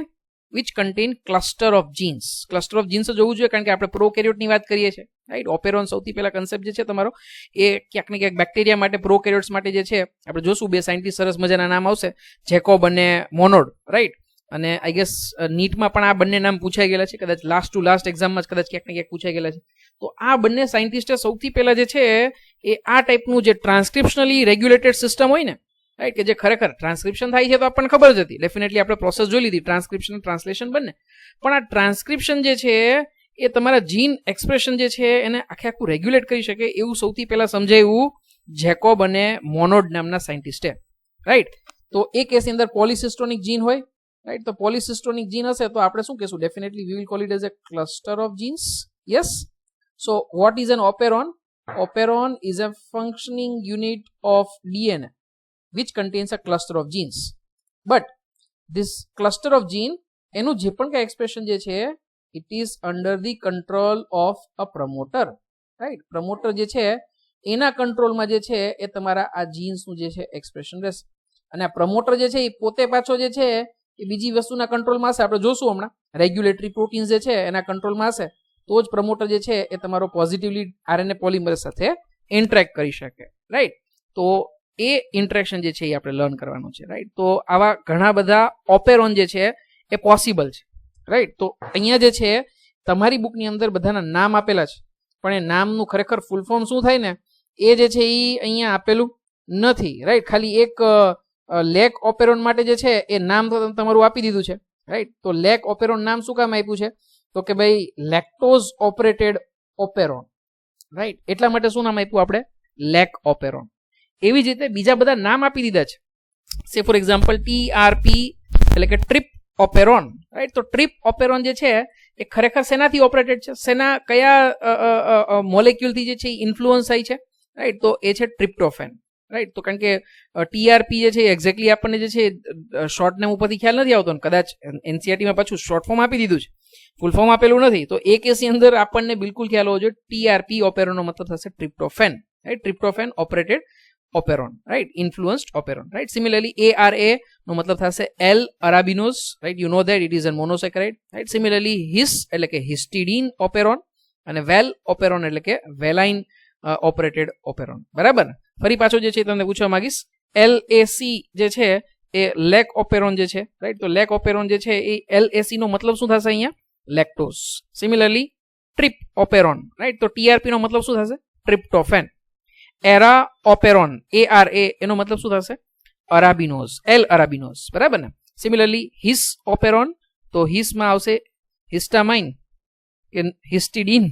which contain cluster of genes. Cluster of genes જોવું જોઈએ કારણ કે આપણે પ્રોકેરિયોટની વાત કરીએ છીએ, રાઈટ. ઓપેરોન સૌથી પહેલા કન્સેપ્ટ જે છે તમારો એ ક્યાંક ને ક્યાંક બેક્ટેરિયા માટે, પ્રોકેરિયોટ્સ માટે જે છે આપણે જોશું. બે સાયન્ટિસ્ટ સરસ મજાના નામ આવશે, જેકોબ અને મોનોડ, રાઈટ. અને આઈ ગેસ નીટમાં પણ આ બંને નામ પૂછાઈ ગયેલા છે, કદાચ લાસ્ટ ટુ લાસ્ટ એક્ઝામમાં જ કદાચ ક્યાંક ને ક્યાંક પૂછાઈ ગયેલા છે. તો આ બંને સાયન્ટિસ્ટે સૌથી પહેલા જે છે એ આ ટાઈપનું જે ટ્રાન્સક્રિપ્શનલી રેગ્યુલેટેડ સિસ્ટમ હોય ને, રાઈટ, કે જે ખરેખર ટ્રાન્સક્રિપ્શન થાય છે તો આપણને ખબર જ હતી, ડેફિનેટલી આપણે પ્રોસેસ જોઈ લીધી, ટ્રાન્સક્રિપ્શન ટ્રાન્સલેશન બંને. પણ આ ટ્રાન્સક્રિપ્શન જે છે એ તમારા જીન એક્સપ્રેશન જે છે એને આખે આખું રેગ્યુલેટ કરી શકે એવું સૌથી પહેલા સમજાયું જેકોબ અને મોનોડ નામના સાયન્ટિસ્ટે, રાઈટ. તો એ કેસની અંદર પોલિસિસ્ટોનિક જીન હોય, રાઈટ. તો પોલિસિસ્ટોનિક જીન હશે તો આપણે શું કહેશું? Definitely we will call it as a cluster of genes. Yes. So what is an operon? Operon is a functioning unit of DNA which contains a cluster of genes. But this cluster of gene, એનું જે પણ કઈ expression જે છે, it is under the control of a promoter, right? Promoter જે છે એના કંટ્રોલમાં જે છે એ તમારા આ જીન્સનું જે છે એક્સપ્રેશન રહેશે. અને આ પ્રમોટર જે છે એ પોતે પાછો જે છે એ બીજી વસ્તુના કંટ્રોલમાં હશે. આપણે જોશું હમણાં રેગ્યુલેટરી પ્રોટીન્સ જે છે એના કંટ્રોલમાં હશે તો જ પ્રમોટર જે છે એ તમારો પોઝિટિવલી આરએનએ પોલિમરેઝ સાથે ઇન્ટરેક્ટ કરી શકે, રાઈટ. તો એ ઇન્ટરેક્શન જે છે એ આપણે લર્ન કરવાનું છે, રાઈટ. તો આવા ઘણા બધા ઓપેરોન જે છે એ પોસિબલ છે, રાઈટ. તો અહીંયા જે છે તમારી બુકની અંદર બધાના નામ આપેલા છે, પણ એ નામનું ખરેખર ફૂલ ફોર્મ શું થાય ને એ જે છે એ અહીંયા આપેલું નથી, રાઈટ. ખાલી એક લેક ઓપેરોન માટે જે છે એ નામ તો તમારું આપી દીધું છે, રાઈટ. તો લેક ઓપેરોન નામ શું કામ આપ્યું છે? તો કે ભાઈ લેક્ટોઝ ઓપરેટેડ ઓપેરોન, રાઈટ. એટલા માટે શું નામ આપ્યું આપણે? લેક ઓપેરોન. એવી જ રીતે બીજા બધા નામ આપી દીધા છે. સે ફોર એક્ઝામ્પલ TRP એટલે કે ટ્રિપ ઓપેરોન, રાઈટ. તો ટ્રિપ ઓપેરોન જે છે એ ખરેખર શેનાથી ઓપરેટેડ છે? શેના કયા મોલેક્યુલથી જે છે એ ઇન્ફ્લુઅન્સ થાય છે, રાઈટ. તો એ છે ટ્રિપ્ટોફેન, રાઈટ. તો કારણ કે TRP જે છે એક્ઝેક્ટલી આપણને જે છે શોર્ટ નેમ ઉપરથી ખ્યાલ નથી આવતો, કદાચ NCERT-માં પાછું શોર્ટ ફોર્મ આપી દીધું છે, ફૂલ ફોર્મ આપેલું નથી. તો એ કેસની અંદર આપણને બિલકુલ ખ્યાલ હોવો જોઈએ. TRP ઓપેરોનનો મતલબ થશે tryptophan, right. Tryptophan operated operon, right. Influenced operon, right. Similarly ARA નો મતલબ થશે L-arabinose, right. You know that it is a monosaccharide, right. Similarly HIS એટલે કે હિસ્ટિડીન ઓપેરોન અને વેલ ઓપેરોન એટલે કે વેલાઇન ઓપરેટેડ ઓપેરોન, બરાબર. ફરી પાછો જે છે તમને પૂછવા માંગીશ, LAC જે છે એ લેક ઓપેરોન જે છે, રાઈટ. તો લેક ઓપેરોન જે છે એ LAC નો મતલબ શું થશે અહીંયા? Lactose. Similarly trp operon, right. તો TRP નો મતલબ શું થશે? ટ્રિપ્ટોફેન. એરા ઓપેરોન ARA એનો મતલબ શું થશે? અરાબિનોઝ, L-arabinose, બરાબર ને. સિમિલરલી HIS ઓપેરોન, તો HIS માં આવશે હિસ્ટામાઇન કે હિસ્ટિડીન,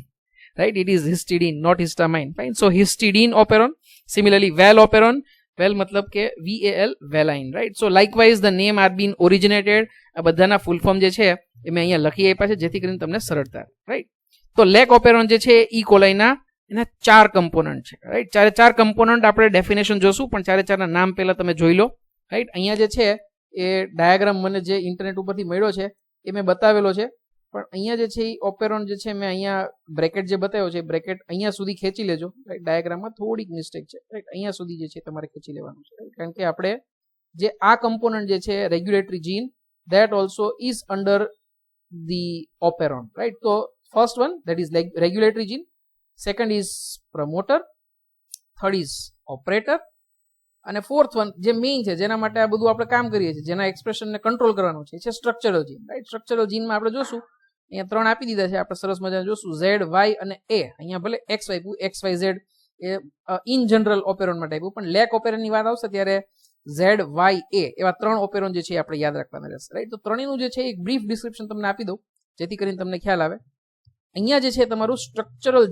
right. It is histidine, not histamine, fine. So histidine operon. Similarly val operon, val matlab ke VAL, valine, right. So likewise the name are been originated. આ બધાના ફૂલ ફોર્મ જે છે એ મેં અહીંયા લખી આપ્યા છે જેથી કરીને તમને સરળતા, રાઈટ. તો લેક ઓપેરોન જે છે ઈ કોલાઈના એના 4 કમ્પોનન્ટ છે, રાઈટ. ચારે કમ્પોનન્ટ આપણે ડેફિનેશન જોશું, પણ ચારેના નામ પહેલા તમે જોઈ લો, રાઈટ. અહીંયા જે છે એ ડાયાગ્રામ મને જે ઇન્ટરનેટ ઉપરથી મળ્યો છે એ મેં બતાવેલો છે, પણ અહીંયા જે છે એ ઓપેરોન જે છે મેં અહીંયા બ્રેકેટ જે બતાવ્યો છે બ્રેકેટ અહીંયા સુધી ખેંચી લેજો, રાઈટ. ડાયાગ્રામમાં થોડીક મિસ્ટેક છે, રાઈટ. અહીંયા સુધી જે છે તમારે ખેંચી લેવાનું છે, કારણ કે આપણે જે આ કમ્પોનન્ટ જે છે regulatory gene that also is under the operon, right. So first one, that is like regulatory gene, second is promoter, third is operator, અને fourth one જે મેઇન છે જેના માટે આ બધું આપણે કામ કરીએ છીએ, જેના એક્સપ્રેશનને કંટ્રોલ કરવાનું છે સ્ટ્રક્ચરલ જીન, રાઈટ. સ્ટ્રક્ચરલ જીનમાં આપણે જોશું અહીંયા 3 આપી દીધા છે, આપણે સરસ મજાને જોશું Z, Y અને A. અહીંયા ભલે X આપ્યું, XYZ એ ઇન જનરલ ઓપેરોન માટે આપ્યું, પણ લેક ઓપેરોનની વાત આવશે ત્યારે Z, Y, A એવા 3 ઓપેરોન જે છે આપણે યાદ રાખવાના રહેશે, રાઈટ. તો ત્રણેયનું જે છે એક બ્રીફ ડિસ્ક્રિપ્શન તમને આપી દઉં જેથી કરીને તમને ખ્યાલ આવે. અહીંયા જે છે તમારું સ્ટ્રક્ચરલ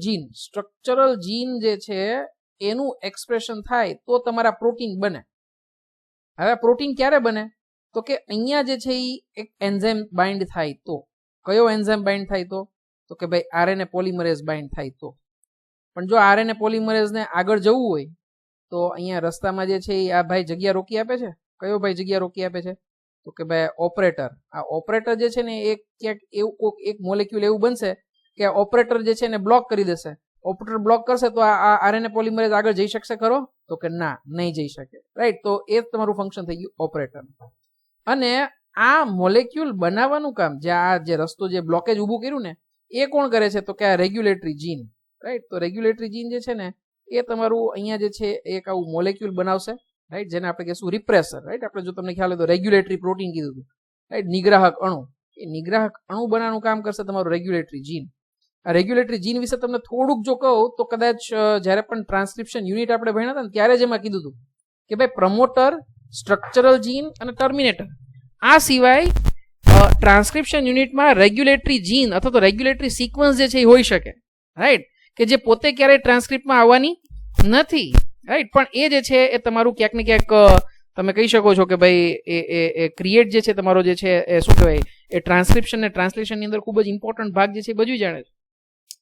જીન જે છે એનું એક્સપ્રેશન થાય તો તમારા પ્રોટીન બને. હવે પ્રોટીન ક્યારે બને? તો કે અહીંયા જે છે એ એક એન્ઝાઇમ બાઇન્ડ થાય તો. કયો એન્ઝાઇમ બાઇન્ડ થાય તો કે ભાઈ આરએનએ પોલિમરેઝ બાઇન્ડ થાય તો. પણ જો આરએનએ પોલિમરેઝને આગળ જવું હોય તો અહીંયા રસ્તામાં જે છે એ આ ભાઈ જગ્યા રોકી આપે છે. કયો ભાઈ જગ્યા રોકી આપે છે? તો કે ભાઈ ઓપરેટર. આ ઓપરેટર જે છે ને એક ક્યાંક એવું કોઈક એક મોલેક્યુલ એવું બનશે કે ઓપરેટર જે છે ને બ્લોક કરી દેશે. ઓપરેટર બ્લોક કરશે તો આ આરએનએ પોલિમરેઝ આગળ જઈ શકશે ખરો? તો કે ના, નહીં જઈ શકે, રાઈટ. તો એ જ તમારું ફંક્શન થઈ ગયું ઓપરેટર. અને આ મોલેક્યુલ બનાવવાનું કામ જે રસ્તો જે બ્લોકેજ ઊભું કર્યું ને એ કોણ કરે છે? તો કે આ રેગ્યુલેટરી જીન, રાઈટ. તો રેગ્યુલેટરી જીન જે છે ને એ તમારું અહીંયા જે છે એક આવું મોલેક્યુલ બનાવશે, રાઈટ, જેને આપણે કહીશું રિપ્રેસર, રાઈટ. આપણે જો તમને ખ્યાલ હોય તો રેગ્યુલેટરી પ્રોટીન કીધું હતું, રાઈટ, નિગ્રાહક અણુ. એ નિગ્રાહક અણુ બનાવવાનું કામ કરશે તમારું રેગ્યુલેટરી જીન. આ રેગ્યુલેટરી જીન વિશે તમને થોડુંક જો કહું તો કદાચ જ્યારે પણ ટ્રાન્સક્રિપ્શન યુનિટ આપણે ભણ્યા હતા ને ત્યારે જ એમાં કીધું હતું કે ભાઈ પ્રમોટર, સ્ટ્રક્ચરલ જીન અને ટર્મિનેટર, આ સિવાય ટ્રાન્સક્રિપ્શન યુનિટમાં રેગ્યુલેટરી જીન અથવા તો રેગ્યુલેટરી સિક્વન્સ જે છે એ હોઈ શકે, રાઈટ, કે જે પોતે ક્યારેય ટ્રાન્સક્રિપ્ટમાં આવવાની નથી, રાઈટ. પણ એ જે છે એ તમારું ક્યાંક ને ક્યાંક તમે કહી શકો છો કે ભાઈ એ ક્રિએટ જે છે તમારો જે છે એ શું કહેવાય એ ટ્રાન્સક્રિપ્શન ને ટ્રાન્સલેશનની અંદર ખૂબ જ ઇમ્પોર્ટન્ટ ભાગ જે છે એ બધું જાણે છે,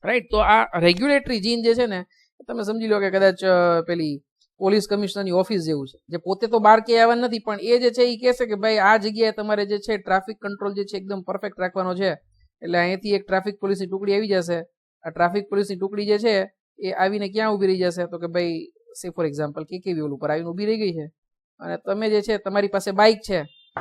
રાઈટ. તો આ રેગ્યુલેટરી જીન જે છે ને તમે સમજી લો કે કદાચ પેલી પોલીસ કમિશનરની ઓફિસ જેવું છે, જે પોતે તો બહાર ક્યાંય આવવા નથી પણ એ જે છે એ કહેશે કે ભાઈ આ જગ્યાએ તમારે જે છે ટ્રાફિક કંટ્રોલ જે છે એકદમ પરફેક્ટ રાખવાનો છે, એટલે અહીંથી એક ટ્રાફિક પોલીસની ટુકડી આવી જશે. આ ટ્રાફિક પોલીસની ટુકડી જે છે એ આવીને ક્યાં ઊભી રહી જશે? તો કે ભાઈ સે ફોર એક્ઝામ્પલ કેકેવી ઉપર આવીને ઊભી રહી ગઈ છે અને તમે જે છે તમારી પાસે બાઇક છે,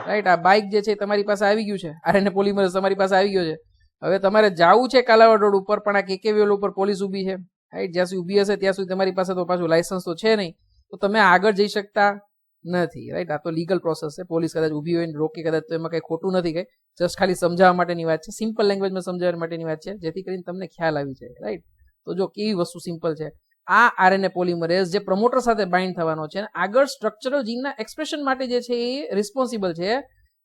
રાઈટ. આ બાઇક જે છે તમારી પાસે આવી ગયું છે, આરએનએ પોલિમરેઝ તમારી પાસે આવી ગયો છે. હવે તમારે જવું છે કાલાવાડ રોડ ઉપર પણ આ કેકેવી ઉપર પોલીસ ઊભી છે, રાઈટ. જ્યાં સુધી ઊભી હશે ત્યાં સુધી તમારી પાસે તો પાછું લાયસન્સ તો છે નહીં, તો તમે આગળ જઈ શકતા નથી, રાઈટ. આ તો લીગલ પ્રોસેસ છે. પોલીસ કદાચ ઊભી હોય ને રોકે કદાચ તો એમાં કંઈ ખોટું નથી, કંઈ જસ્ટ ખાલી સમજાવવા માટેની વાત છે, સિમ્પલ લેંગ્વેજમાં સમજાવવા માટેની વાત છે, જેથી કરીને તમને ખ્યાલ આવી જાય, રાઈટ. તો જો કેવી વસ્તુ સિમ્પલ છે, આ આરએનએ પોલિમરેઝ જે પ્રમોટર સાથે બાઇન્ડ થવાનો છે અને આગળ સ્ટ્રક્ચરલ જીનના એક્સપ્રેશન માટે જે છે એ રિસ્પોન્સિબલ છે,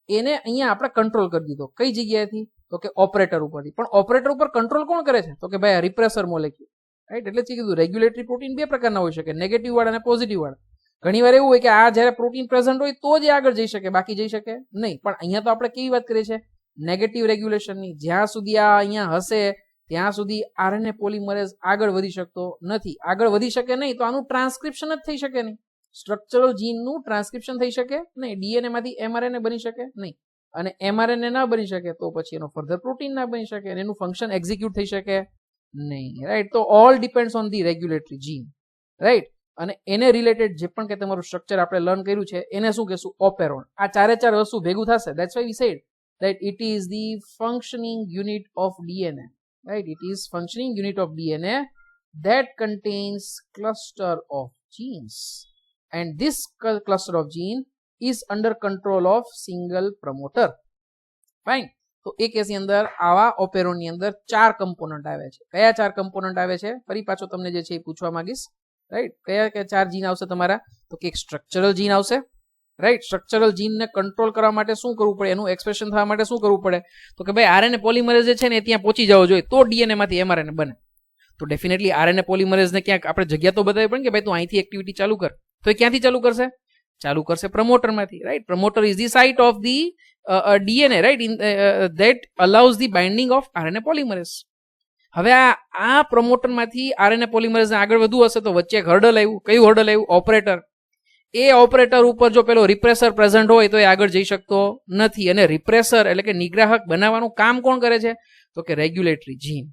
એને અહીંયા આપણે કંટ્રોલ કરી દીધો. કઈ જગ્યાએથી? તો કે ઓપરેટર ઉપરથી. પણ ઓપરેટર ઉપર કંટ્રોલ કોણ કરે છે? તો કે ભાઈ રિપ્રેસર મોલેક્યુલ, રાઈટ. એટલે કીધું રેગ્યુલેટરી પ્રોટીન બે પ્રકારના હોઈ શકે, નેગેટિવ વાળા અને પોઝિટિવ વાળા. ઘણી વાર એવું હોય કે આ જ્યારે પ્રોટીન પ્રેઝન્ટ હોય તો જ આગળ જઈ શકે, બાકી જઈ શકે નહીં. પણ અહીંયા તો આપણે કેવી વાત કરીએ છીએ? નેગેટિવ રેગ્યુલેશનની. જ્યાં સુધી આ અહીંયા હશે ત્યાં સુધી આરએનએ પોલિમરેઝ આગળ વધી શકતો નથી. આગળ વધી શકે નહીં તો આનું ટ્રાન્સક્રિપ્શન જ થઈ શકે નહીં. સ્ટ્રક્ચરલ જીનનું ટ્રાન્સક્રિપ્શન થઈ શકે નહીં. ડીએનએ માંથી એમઆરએનએ બની શકે નહીં. અને એમઆરએનએ ના બની શકે તો પછી એનો ફર્ધર પ્રોટીન ના બની શકે અને એનું ફંક્શન એક્ઝિક્યુટ થઈ શકે નહીં, રાઈટ. તો all depends on the regulatory gene, right. અને એને રિલેટેડ જે પણ કે તમારું સ્ટ્રક્ચર આપણે લર્ન કર્યું છે એને શું કહેશું? ઓપેરોન. આ ચારે ચાર વસ્તુ ભેગું થશે. That's why we said that it is the functioning unit of DNA, right? It is functioning unit of DNA that contains cluster of genes, and this cluster of gene is under control of single promoter. Fine. તો એક કેસની અંદર આવા ઓપેરોનની અંદર ચાર component આવે છે. કયા ચાર કમ્પોનન્ટ આવે છે? ફરી પાછો તમને જે છે એ પૂછવા માંગીશ, રાઈટ. કયા કયા ચાર જીન આવશે તમારા? તો કે એક સ્ટ્રક્ચરલ જીન આવશે, રાઈટ. સ્ટ્રક્ચરલ જીનને કંટ્રોલ કરવા માટે શું કરવું પડે? એનું એક્સપ્રેશન થવા માટે શું કરવું પડે? તો કે ભાઈ આરએનએ પોલિમરેઝ જે છે ને ત્યાં પહોંચી જવો જોઈએ તો ડીએનએ માંથી એમઆરએનએ બને. તો ડેફિનેટલી આરએનએ પોલિમરેઝને ક્યાંક આપણે જગ્યા તો બતાવી પડે કે ભાઈ તું અહીંથી એક્ટિવિટી ચાલુ કર, તો એ ક્યાંથી ચાલુ કરશે? ચાલુ કરશે પ્રમોટરમાંથી, right. Promoter is the site of the DNA, right, that allows the binding of RNA polymerase. હવે આ પ્રમોટરમાંથી RNA પોલિમરેઝને આગળ વધવું હશે તો વચ્ચે એક હર્ડલ આવ્યું. કયું હર્ડલ આવ્યું? ઓપરેટર. એ ઓપરેટર ઉપર જો પેલો રિપ્રેસર પ્રેઝન્ટ હોય તો એ આગળ જઈ શકતો નથી. અને રિપ્રેસર એટલે કે નિગ્રાહક બનાવવાનું કામ કોણ કરે છે? તો કે રેગ્યુલેટરી જીન,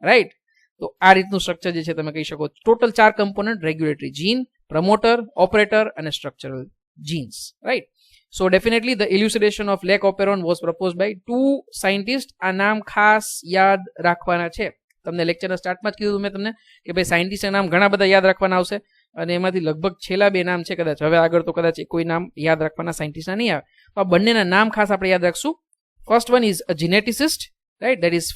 રાઈટ. તો આ રીતનું સ્ટ્રક્ચર જે છે તમે કહી શકો. ટોટલ ચાર કમ્પોનન્ટ: રેગ્યુલેટરી જીન, પ્રમોટર, ઓપરેટર અને structural jeans, right. So definitely the elucidation of Lake operon was proposed by two scientists. આ નામ ખાસ યાદ રાખવાના છે. તમને લેક્ચરના સ્ટાર્ટમાં જ કીધું મેં તમને કે ભાઈ સાયન્ટિસ્ટના નામ ઘણા બધા યાદ રાખવાના આવશે અને એમાંથી લગભગ છેલ્લા બે નામ છે કદાચ. હવે આગળ તો કદાચ કોઈ નામ યાદ રાખવાના સાયન્ટિસ્ટના નહીં આવે. તો આ બંનેના નામ ખાસ આપણે યાદ રાખશું. First one is a geneticist, right, that is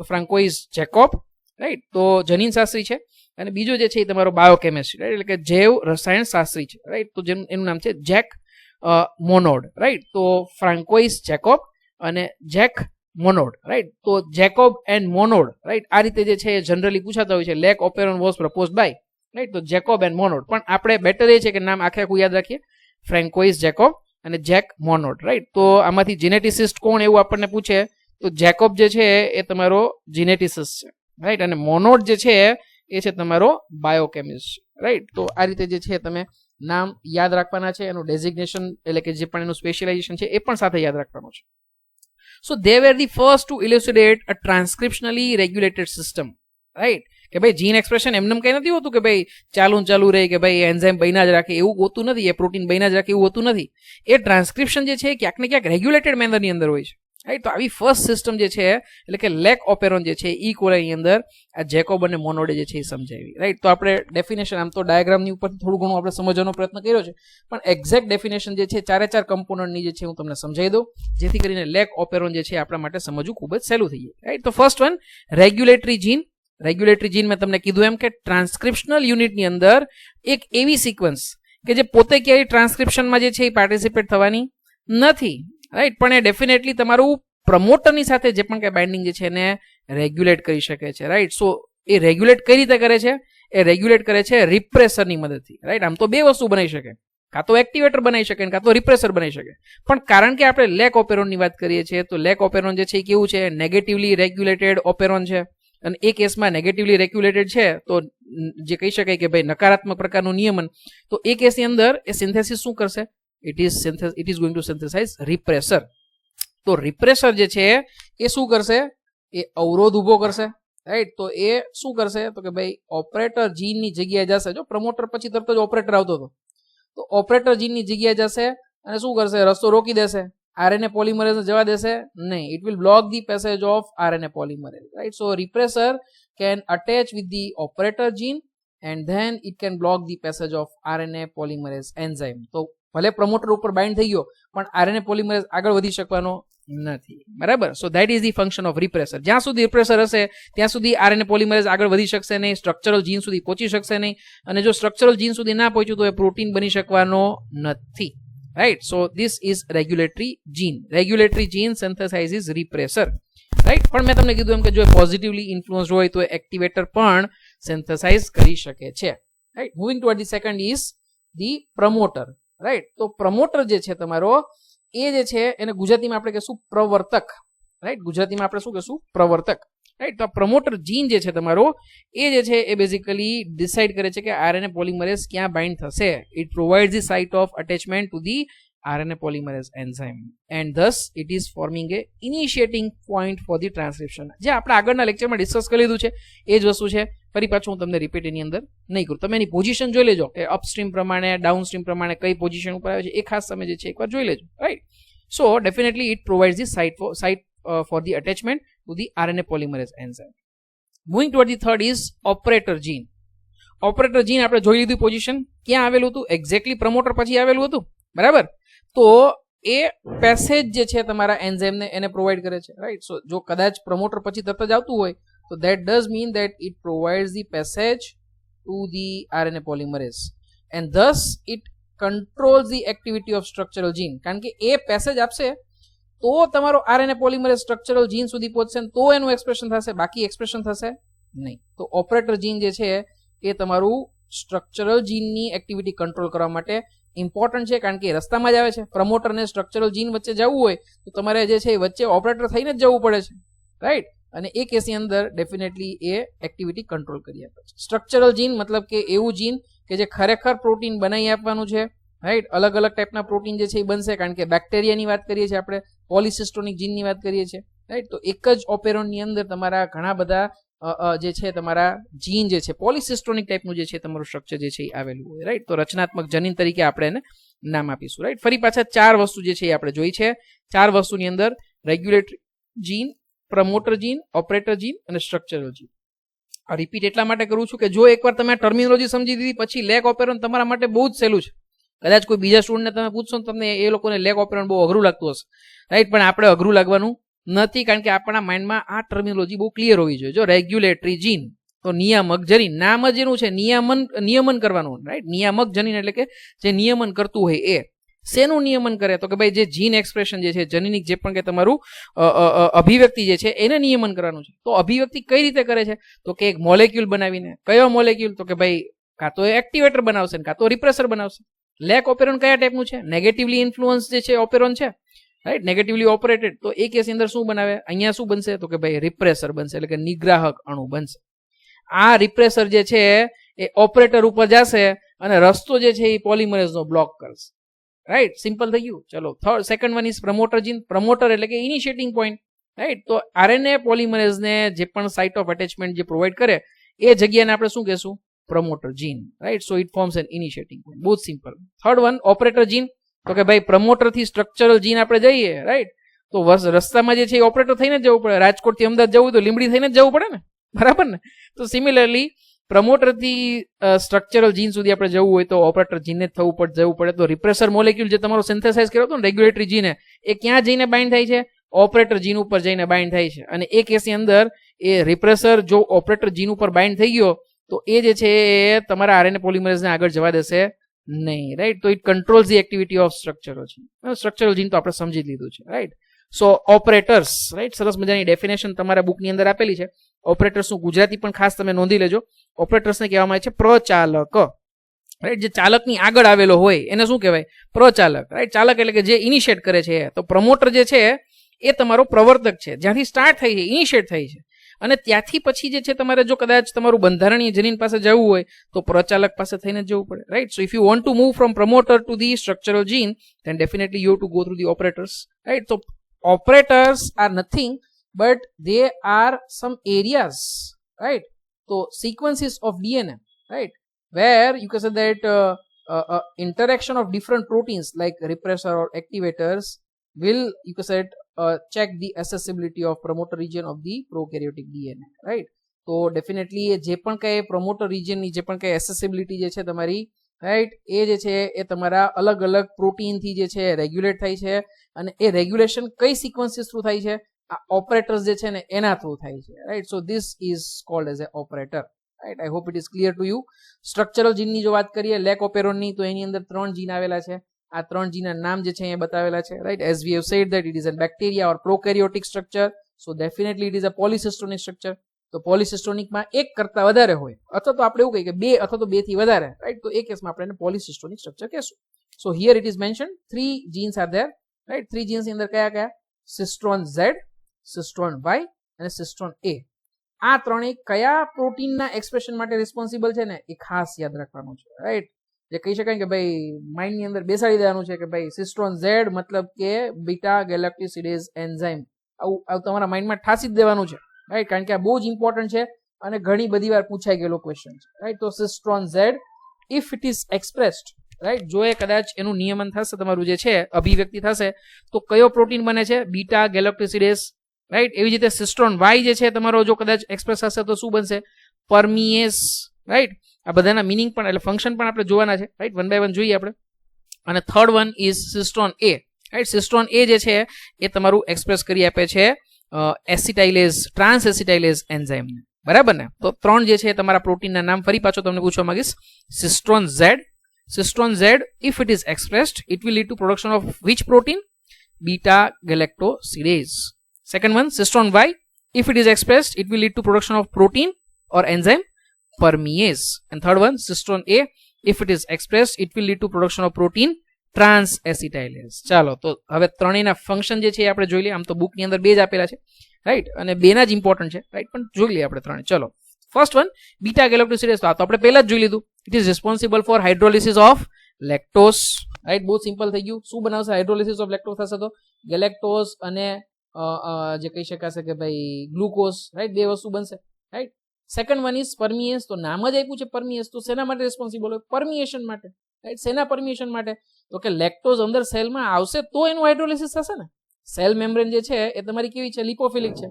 Francois Jacob, right. તો જનીનશાસ્ત્રી છે. અને બીજો જે છે એ તમારો બાયોકેમિસ્ટ્રી, રાઈટ, એટલે કે જૈવ રસાયણ શાસ્ત્રી છે, રાઈટ. તો એનું નામ છે જેક મોનોડ, રાઈટ. તો ફ્રાન્કોઇસ જેકોબ અને જેક મોનોડ, રાઈટ. તો જેકોબ એન્ડ મોનોડ, રાઈટ, આ રીતે જે છે એ જનરલી પૂછાતા હોય છે. Lac operon was proposed by, right. તો જેકોબ એન્ડ મોનોડ. પણ આપણે બેટર એ છે કે નામ આખે આખું યાદ રાખીએ. ફ્રાન્કોઇસ જેકોબ અને જેક મોનોડ, રાઈટ. તો આમાંથી જીનેટિસિસ્ટ કોણ એવું આપણને પૂછે તો જેકોબ જે છે એ તમારો જીનેટિસિસ્ટ છે, રાઈટ. અને મોનોડ જે છે એ છે તમારો બાયોકેમિસ્ટ, રાઈટ. તો આ રીતે જે છે તમે નામ યાદ રાખવાના છે. એનું ડેઝિગ્નેશન એટલે કે જે પણ એનું સ્પેશિયલાઇઝેશન છે એ પણ સાથે યાદ રાખવાનું છે. So they were the first to elucidate a transcriptionally regulated system, right. કે ભાઈ જીન એક્સપ્રેશન એમને કંઈ નથી હોતું કે ભાઈ ચાલુ રહે કે ભાઈ એન્ઝાઇમ બન્યા જ રાખે એવું હોતું નથી, એ પ્રોટીન બન્યા જ રાખે એવું હોતું નથી. એ ટ્રાન્સક્રિપ્શન જે છે એ ક્યાંક ને ક્યાંક રેગ્યુલેટેડ મેનરની અંદર હોય છે, રાઈટ. તો આવી ફર્સ્ટ સિસ્ટમ જે છે એટલે કે લેક ઓપેરોન જે છે ઈ કોલાની અંદર આ જેકોબ અને મોનોડે જે છે એ સમજાવી, રાઈટ. તો આપણે ડેફિનેશન આમ તો ડાયાગ્રામની ઉપર થોડું ઘણું આપણે સમજવાનો પ્રયત્ન કર્યો છે, પણ એક્ઝેક્ટ ડેફિનેશન જે છે 4 કમ્પોનન્ટની જે છે હું તમને સમજાવી દઉં, જેથી કરીને લેક ઓપેરોન જે છે આપણા માટે સમજવું ખૂબ જ સહેલું થઈ જાય, રાઈટ. તો first one regulatory gene. Regulatory જીન મેં તમને કીધું એમ કે ટ્રાન્સક્રિપ્શનલ યુનિટની અંદર એક એવી સિક્વન્સ કે જે પોતે ક્યારેય ટ્રાન્સક્રિપ્શનમાં જે છે એ પાર્ટિસિપેટ થવાની નથી, રાઈટ. પણ એ ડેફિનેટલી તમારું પ્રમોટરની સાથે જે પણ કંઈ બાઇન્ડિંગ જે છે એને રેગ્યુલેટ કરી શકે છે, રાઈટ. સો એ રેગ્યુલેટ કઈ રીતે કરે છે? એ રેગ્યુલેટ કરે છે રિપ્રેસરની મદદથી, રાઈટ. આમ તો બે વસ્તુ બનાવી શકે, કાં તો એક્ટિવેટર બનાવી શકે કાં તો રિપ્રેસર બનાવી શકે, પણ કારણ કે આપણે લેક ઓપેરોનની વાત કરીએ છીએ તો લેક ઓપેરોન જે છે એ કેવું છે? નેગેટિવલી રેગ્યુલેટેડ ઓપેરોન છે, અને એ કેસમાં નેગેટિવલી રેગ્યુલેટેડ છે તો જે કહી શકાય કે ભાઈ નકારાત્મક પ્રકારનું નિયમન. તો એ કેસની અંદર એ સિન્થેસિસ શું કરશે? It is going to synthesize repressor. તો રિપ્રેસર જે છે એ શું કરશે? એ અવરોધ ઉભો કરશે, રાઈટ. તો એ શું કરશે? તો કે ભાઈ ઓપરેટર જીનની જગ્યાએ જશે. જો પ્રમોટર પછી તરત જ ઓપરેટર આવતો હતો, તો ઓપરેટર જીનની જગ્યાએ જશે અને શું કરશે? રસ્તો રોકી દેશે. RNA પોલિમરેઝ જવા દેશે નહીં. It will block the passage of RNA polymerase, right. So repressor can attach with the operator gene and then it can block the passage of RNA polymerase enzyme. તો ભલે પ્રમોટર ઉપર bind થઈ ગયો પણ RNA polymerase આગળ વધી શકવાનો નથી, બરાબર. So that is the function of repressor. જ્યાં સુધી રિપ્રેસર હશે ત્યાં સુધી RNA પોલિમરેઝ આગળ વધી શકશે નહીં, સ્ટ્રક્ચરલ જીન સુધી પહોંચી શકશે નહીં, અને જો સ્ટ્રક્ચરલ જીન સુધી ના પહોંચ્યું તો એ પ્રોટીન બની શકવાનો નથી, right. So this is regulatory gene. Regulatory gene synthesizes repressor, right. પણ મેં તમને કીધું એમ કે જો પોઝિટિવલી ઇન્ફ્લુઅન્સ હોય તો એક્ટિવેટર પણ સિન્થેસાઇઝ કરી શકે છે, right. Moving toward the second is the promoter, right. તો પ્રમોટર જે છે તમારો એ જે છે એને ગુજરાતીમાં આપણે કહીશું પ્રવર્તક, રાઈટ. ગુજરાતીમાં આપણે શું કહીશું? પ્રવર્તક, રાઈટ. તો પ્રમોટર જીન જે છે તમારો એ જે છે એ બેઝિકલી ડિસાઇડ કરે છે કે RNA પોલિમરેઝ ક્યાં બાઇન્ડ થશે. It provides the site of attachment to the RNA polymerase enzyme and thus it is forming a initiating point for the transcription. જે આપણે આગળના લેક્ચરમાં ડિસ્કસ કરી લીધું છે એ જ વસ્તુ છે, ફરી પાછું હું તમને રિપીટ એની અંદર નહીં કરું. તમે એની પોઝિશન જોઈ લેજો કે અપસ્ટ્રીમ પ્રમાણે ડાઉનસ્ટ્રીમ પ્રમાણે કઈ પોઝિશન ઉપર આવે છે એ ખાસ તમે જે છે એકવાર જોઈ લેજો, right. So definitely it provides the site for the attachment to the RNA polymerase enzyme. Moving toward the third is operator gene. Operator gene આપણે જોઈ લીધું પોઝિશન ક્યાં આવેલું હતું? એક્ઝેક્ટલી પ્રમોટર પછી આવેલું હતું, બરાબર. તો એ પેસેજ જે છે તમારા એન્ઝાઇમને એને પ્રોવાઈડ કરે છે, રાઈટ. સો જો કદાચ પ્રમોટર પછી તરત જ આવતું હોય તો that does mean that it provides the passage to the RNA polymerase and thus it controls the activity of structural gene. કારણ કે એ પેસેજ આપશે તો તમારો RNA પોલિમરેઝ સ્ટ્રક્ચરલ જીન સુધી પહોંચશે તો એનું એક્સપ્રેશન થશે, બાકી એક્સપ્રેશન થશે નહીં. તો ઓપરેટર જીન જે છે એ તમારું સ્ટ્રક્ચરલ જીનની એક્ટિવિટી કંટ્રોલ કરવા માટે ઇમ્પોર્ટન્ટ છે, કારણ કે રસ્તામાં જ આવે છે. પ્રમોટર અને સ્ટ્રક્ચરલ જીન વચ્ચે જવું હોય તો તમારે જે છે એ વચ્ચે ઓપરેટર થઈને જ જવું પડે છે, રાઈટ. અને એ કેસની અંદર ડેફિનેટલી એ એક્ટિવિટી કંટ્રોલ કરી આપે છે. સ્ટ્રક્ચરલ જીન મતલબ કે એવું જીન કે જે ખરેખર પ્રોટીન બનાવી આપવાનું છે, રાઈટ. અલગ અલગ ટાઈપના પ્રોટીન જે છે એ બનશે, કારણ કે બેક્ટેરિયાની વાત કરીએ છીએ આપણે, પોલિસિસ્ટોનિક જીનની વાત કરીએ છીએ, રાઈટ. તો એક જ ઓપેરોનની અંદર તમારા ઘણા બધા જે છે તમારા જીન જે છે પોલિસિસ્ટોનિક ટાઈપનું જે છે તમારું સ્ટ્રક્ચર જે છે એ આવેલું હોય, રાઈટ. તો રચનાત્મક જનીન તરીકે આપણે એને નામ આપીશું, રાઈટ. ફરી પાછા 4 વસ્તુ જે છે એ આપણે જોઈ છે. 4 વસ્તુની અંદર રેગ્યુલેટરી જીન, પ્રમોટર જીન, ઓપરેટર જીન અને સ્ટ્રક્ચરલ જીન. આ રિપીટ એટલા માટે કરું છું કે જો એકવાર તમે આ ટર્મિનોલોજી સમજી દીધી પછી લેક ઓપેરોન તમારા માટે બહુ જ સહેલું છે. કદાચ કોઈ બીજા સ્ટુડન્ટને તમે પૂછશો તમને એ લોકોને લેક ઓપેરોન બહુ અઘરું લાગતું હશે, રાઈટ. પણ આપણે અઘરું લાગવાનું નથી, કારણ કે આપણા માઇન્ડમાં આ ટર્મિનોલોજી બહુ ક્લિયર હોવી જોઈએ. જો રેગ્યુલેટરી જીન તો નિયામક જનીન, નામ જ એનું છે નિયમન કરવાનું, રાઈટ. નિયામક જનીન એટલે કે જે નિયમન કરતું હોય એ શેનું નિયમન કરે? તો કે ભાઈ જે જીન એક્સપ્રેશન જે છે, જનીનિક જે પણ કે તમારું અભિવ્યક્તિ જે છે એને નિયમન કરવાનું છે. તો અભિવ્યક્તિ કઈ રીતે કરે છે? તો કે એક મોલેક્યુલ બનાવીને. કયો મોલેક્યુલ? તો કે ભાઈ કાં તો એક્ટિવેટર બનાવશે કાં તો રિપ્રેસર બનાવશે. લેક ઓપેરોન કયા ટાઈપનું છે? નેગેટિવલી ઇન્ફ્લુઅન્સ જે છે ઓપેરોન છે, રાઈટ. Negatively operated. તો એ કેસની અંદર શું બનાવે? અહીંયા શું બનશે? તો કે ભાઈ રિપ્રેસર બનશે, એટલે કે નિગ્રાહક અણુ બનશે. આ રિપ્રેસર જે છે એ ઓપરેટર ઉપર જશે અને રસ્તો જે છે એ પોલિમરેઝનો બ્લોક કરશે, રાઈટ. સિમ્પલ થઈ ગયું. ચલો second one is promoter gene. Promoter એટલે કે ઇનિશિએટિંગ પોઈન્ટ, રાઈટ. તો RNA પોલિમરેઝને જે પણ સાઇટ ઓફ અટેચમેન્ટ જે પ્રોવાઈડ કરે એ જગ્યાને આપણે શું કહેશું? Promoter gene, right. So it forms an initiating point. બહુ simple. Third one operator gene. તો કે ભાઈ પ્રમોટર થી સ્ટ્રક્ચરલ જીન આપણે જઈએ, રાઈટ. તો રસ્તામાં જે છે એ ઓપરેટર થઈને જ જવું પડે. રાજકોટ થી અમદાવાદ જવું તો લીંબડી થઈને જ જવું પડે ને, બરાબર ને? તો સિમિલરલી પ્રમોટર થી સ્ટ્રક્ચરલ જીન સુધી આપણે જવું હોય તો ઓપરેટર જીનને જવું પડે. તો રિપ્રેસર મોલેક્યુલ જે તમારો સિન્થેસાઇઝ કર્યો હતો ને રેગ્યુલેટરી જીને, એ ક્યાં જઈને બાઇન્ડ થાય છે? ઓપરેટર જીન ઉપર જઈને બાઇન્ડ થાય છે. અને એ કેસની અંદર એ રિપ્રેસર જો ઓપરેટર જીન ઉપર બાઇન્ડ થઈ ગયો તો એ જે છે એ તમારા આરએનએ પોલિમરેઝને આગળ જવા દેશે નહીં, રાઈટ. તો it controls the activity of structural gene. Structural gene તો આપણે સમજી લીધું છે, રાઈટ. સો ઓપરેટર્સ, રાઈટ. સરસ મજાની ડેફિનેશન તમારા બુકની અંદર આપેલી છે. ઓપરેટર્સનું ગુજરાતી પણ ખાસ તમે નોંધી લેજો. ઓપરેટર્સને કહેવામાં આવે છે પ્રચાલક, રાઈટ. જે ચાલકની આગળ આવેલો હોય એને શું કહેવાય? પ્રચાલક, રાઈટ. ચાલક એટલે કે જે ઇનિશિયેટ કરે છે. તો પ્રમોટર જે છે એ તમારો પ્રવર્તક છે, જ્યાંથી સ્ટાર્ટ થઈ છે, ઇનિશિયેટ થઈ છે. અને ત્યાંથી પછી જે છે તમારે જો કદાચ તમારું બંધારણીય જનીન પાસે જવું હોય તો પ્રચાલક પાસે થઈને જવું પડે, right. So if you want to move from promoter to the structural gene then definitely you have to go through the operators, right. So operators are nothing but they are some areas, right. So sequences of DNA, right, where you can say that interaction of different proteins like repressor or activators will, you can say, check the accessibility of promoter region of the prokaryotic DNA, right. તો definitely એ જે પણ કઈ promoter રિજનની જે પણ કઈ એસેસિબિલિટી જે છે તમારી, રાઈટ, એ જે છે એ તમારા અલગ અલગ પ્રોટીનથી જે છે રેગ્યુલેટ થાય છે. અને એ રેગ્યુલેશન કઈ સિક્વન્સીસ થ્રુ થાય છે? આ ઓપરેટર્સ જે છે ને એના થ્રુ થાય છે, right. So this is called as a operator, right. I hope it is clear to you. Structural જીનની જો વાત કરીએ લેકોપેરોનની, તો એની અંદર 3 જીન આવેલા છે. આ 3 જીનના નામ જે છે અહીંયા બતાવેલા છે, right. As we have said that it is a bacteria or prokaryotic structure. So definitely it is a polycistronic structure. તો પોલિસિસ્ટોનિકમાં એક કરતા વધારે હોય, અથવા તો આપણે એવું કહીએ કે 2 અથવા તો 2 થી વધારે, રાઈટ. તો એ કેસમાં આપણે એને પોલિસિસ્ટોનિક સ્ટ્રક્ચર કહેશું. So here it is mention 3 genes are there, right. 3 genes ની અંદર કયા કયા? સિસ્ટ્રોન Z, સિસ્ટ્રોન Y અને સિસ્ટ્રોન A. આ ત્રણેય કયા પ્રોટીનના એક્સપ્રેશન માટે રિસ્પોન્સિબલ છે ને એ ખાસ યાદ રાખવાનું છે, રાઈટ. જે કહી શકાય કે ભાઈ માઇન્ડ ની અંદર બેસાડી દેવાનું છે કે ભાઈ સિસ્ટ્રોન Z મતલબ કે બીટા ગેલેક્ટિસિડેઝ એન્ઝાઇમ. આવું તમારા માઇન્ડમાં ઠાસી જ દેવાનું છે, રાઈટ. કારણ કે આ બહુ જ ઇમ્પોર્ટન્ટ છે અને ઘણી બધી વાર પૂછાઈ ગયેલો ક્વેશ્ચન છે, રાઈટ. તો cistron Z if it is expressed, right, જો એ કદાચ એનું નિયમન થશે, તમારું જે છે અભિવ્યક્તિ થશે, તો કયો પ્રોટીન બને છે? Beta galactosidase, right. એવી જ રીતે સિસ્ટ્રોન Y જે છે તમારો જો કદાચ એક્સપ્રેસ થશે તો શું બનશે? પરમિએસ, રાઈટ. આ બધાના મિનિંગ પણ એટલે ફંક્શન પણ આપણે જોવાના છે, રાઈટ. વન બાય વન જોઈએ આપણે. અને third one is cistron A, right. Cistron A જે છે એ તમારું એક્સપ્રેસ કરી આપે છે એસિટાઇલેઝ, ટ્રાન્સ એસિટાઇલેઝ એન્ઝાઇમ, બરાબર ને. તો 3 જે છે તમારા પ્રોટીનના નામ ફરી પાછો તમને પૂછવા માંગીશ. સિસ્ટ્રોન Z if it is expressed it will lead to production of which protein? Beta galactosidase. Second one, cistron Y if it is expressed it will lead to production of protein or enzyme permease. And third one, cistron A if it is expressed it will lead to production of protein trans acetylase. ચાલો, તો હવે ત્રણેયના function જે છે એ આપણે જોઈ લઈએ. આમ તો બુકની અંદર 2 જ આપેલા છે, રાઈટ, અને 2 ના જ ઇમ્પોર્ટન્ટ છે, રાઈટ. પણ જોઈ લઈએ આપણે ત્રણે. ચલો, ફર્સ્ટ વન બીટા ગેલેક્ટોસિડેઝ. તો આપણે પહેલા જ જોઈ લીધું. It is responsible four hydrolysis of lactose, right. બહુ સિમ્પલ થઈ ગયું. શું બનાવશે? હાઇડ્રોલિસિસ ઓફ લેક્ટોઝ થશે તો ગેલેક્ટોઝ અને જે કહી શકાશે કે ભાઈ ગ્લુકોઝ, રાઈટ, 2 વસ્તુ બનશે, right. Second one is permease. તો નામ જ આપ્યું છે પરમિએસ, તો શેના માટે રિસ્પોન્સિબલ હોય? પરમિએશન માટે, રાઈટ. શેના પરમિએશન માટે? તો કે લેક્ટોઝ અંદર સેલમાં આવશે તો એનું હાઇડ્રોલિસિસ થશે ને. સેલ મેમ્બ્રેન જે છે એ તમારી કેવી છે? લિપોફિલિક છે,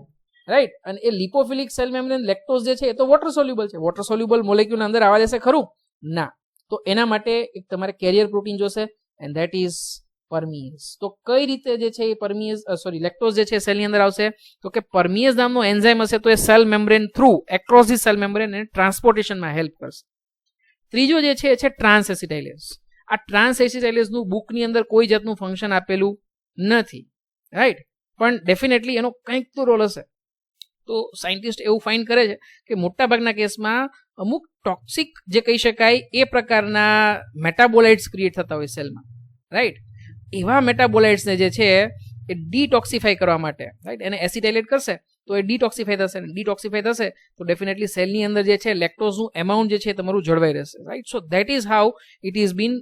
રાઈટ. અને એ લિપોફિલિક સેલ મેમ્બ્રેન લેક્ટોઝ જે છે એ તો વોટર સોલ્યુબલ છે. વોટર સોલ્યુબલ મોલેક્યુલ અંદર આવવા દેશે ખરું? ના. તો એના માટે એક તમારે કેરિયર પ્રોટીન જોશે એન્ડ ધેટ ઇઝ પરમિએઝ. તો કઈ રીતે જે છે એ પરમિએઝ લેક્ટોઝ જે છે સેલની અંદર આવશે? તો કે પરમિએઝ નામનો એન્ઝાઇમ હશે તો એ cell membrane through across the cell membrane એને ટ્રાન્સપોર્ટેશનમાં હેલ્પ કરશે. ત્રીજો જે છે એ છે ટ્રાન્સ એસિટાઇલેઝ. આ ટ્રાન્સ એસિટાઇલેઝનું બુકની અંદર કોઈ જાતનું ફંક્શન આપેલું નથી, રાઈટ. પણ ડેફિનેટલી એનો કંઈક તો રોલ હશે. તો સાયન્ટિસ્ટ એવું ફાઇન્ડ કરે છે કે મોટાભાગના કેસમાં અમુક ટોક્સિક જે કહી શકાય એ પ્રકારના મેટાબોલાઇટ્સ ક્રિએટ થતા હોય સેલમાં, રાઈટ. એવા મેટાબોલાઇટ્સને જે છે એ ડીટોક્સિફાઈ કરવા માટે, રાઈટ, એને એસિટાઇલેટ કરશે તો એ ડીટોક્સિફાઈ થશે. ડીટોક્સિફાઈ થશે તો ડેફિનેટલી સેલની અંદર જે છે લેક્ટોઝનું એમાઉન્ટ જે છે તમારું જળવાઈ રહેશે, right. So that is how it is been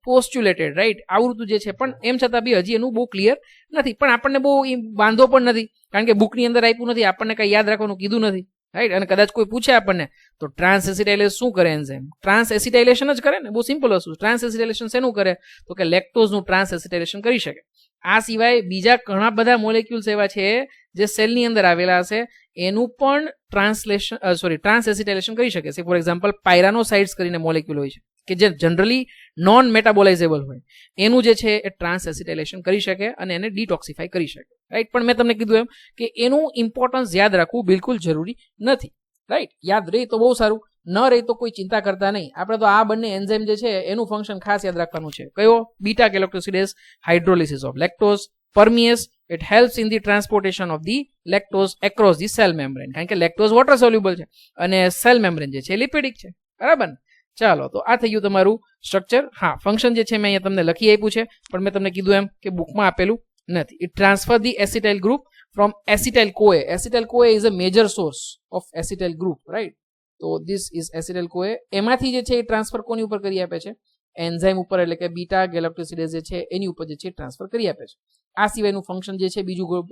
postulated, right. આવૃત્તું જે છે, પણ એમ છતાં બી હજી એનું બહુ ક્લિયર નથી. પણ આપણને બહુ વાંધો પણ નથી કારણ કે બુકની અંદર આપ્યું નથી, આપણને કઈ યાદ રાખવાનું કીધું નથી, રાઈટ. અને કદાચ કોઈ પૂછે આપણને તો ટ્રાન્સ એસિટાઇલેસ શું કરે એન્ઝાઇમ? ટ્રાન્સ એસિટાઇલેશન જ કરે ને, બહુ સિમ્પલ વસ્તુ. ટ્રાન્સ એસિટાઇલેશન શેનું કરે? તો કે લેક્ટોઝનું ટ્રાન્સ એસિટાઇલેશન કરી શકે. આ સિવાય બીજા ઘણા બધા મોલેક્યુલ્સ એવા છે જે સેલની અંદર આવેલા હશે, એનું પણ ટ્રાન્સ એસિટાઇલેશન કરી શકે છે. ફોર એક્ઝામ્પલ પાયરાનોસાઇડ્સ કરીને મોલેક્યુલ હોય છે કે જે જનરલી નોન મેટાબોલાઇઝેબલ હોય, એનું જે છે એ ટ્રાન્સ એસિટાઇલેશન કરી શકે અને એને ડિટોક્સિફાય કરી શકે. રાઈટ. પણ મેં તમને કીધું એમ કે એનું ઇમ્પોર્ટન્સ યાદ રાખવું બિલકુલ જરૂરી નથી. રાઈટ. યાદ રહે તો બહુ સારું, ન રહે તો કોઈ ચિંતા કરતા નહીં. આપણે તો આ બંને એન્ઝાઇમ જે છે એનું ફંક્શન ખાસ યાદ રાખવાનું છે. કયો? Beta galactosidase hydrolysis of lactose. Permease, it helps in the transportation of the lactose across the cell membrane. કારણ કે લેક્ટોઝ વોટર સોલ્યુબલ છે અને સેલ મેમ્બ્રેન જે છે લિપિડિક છે. બરાબર ને? ચાલો, તો આ થઈ ગયું તમારું સ્ટ્રક્ચર. હા, ફંક્શન જે છે મેં અહીંયા તમને લખી આપ્યું છે, પણ મેં તમને કીધું એમ કે બુકમાં આપેલું નથી. It transfer the acetyl group from acetyl કોએ. Acetyl કોએ is a major source of acetyl group, right. તો ધીસ ઇઝ એસિટાઇલ કોએ. એમાંથી જે છે એ ટ્રાન્સફર કોની ઉપર કરી આપે છે? એન્ઝાઇમ ઉપર, એટલે કે બીટા ગેલોક્ટોસિડેઝ જે છે એની ઉપર જે છે ટ્રાન્સફર કરી આપે છે. આ સિવાયનું ફંક્શન જે છે બીજું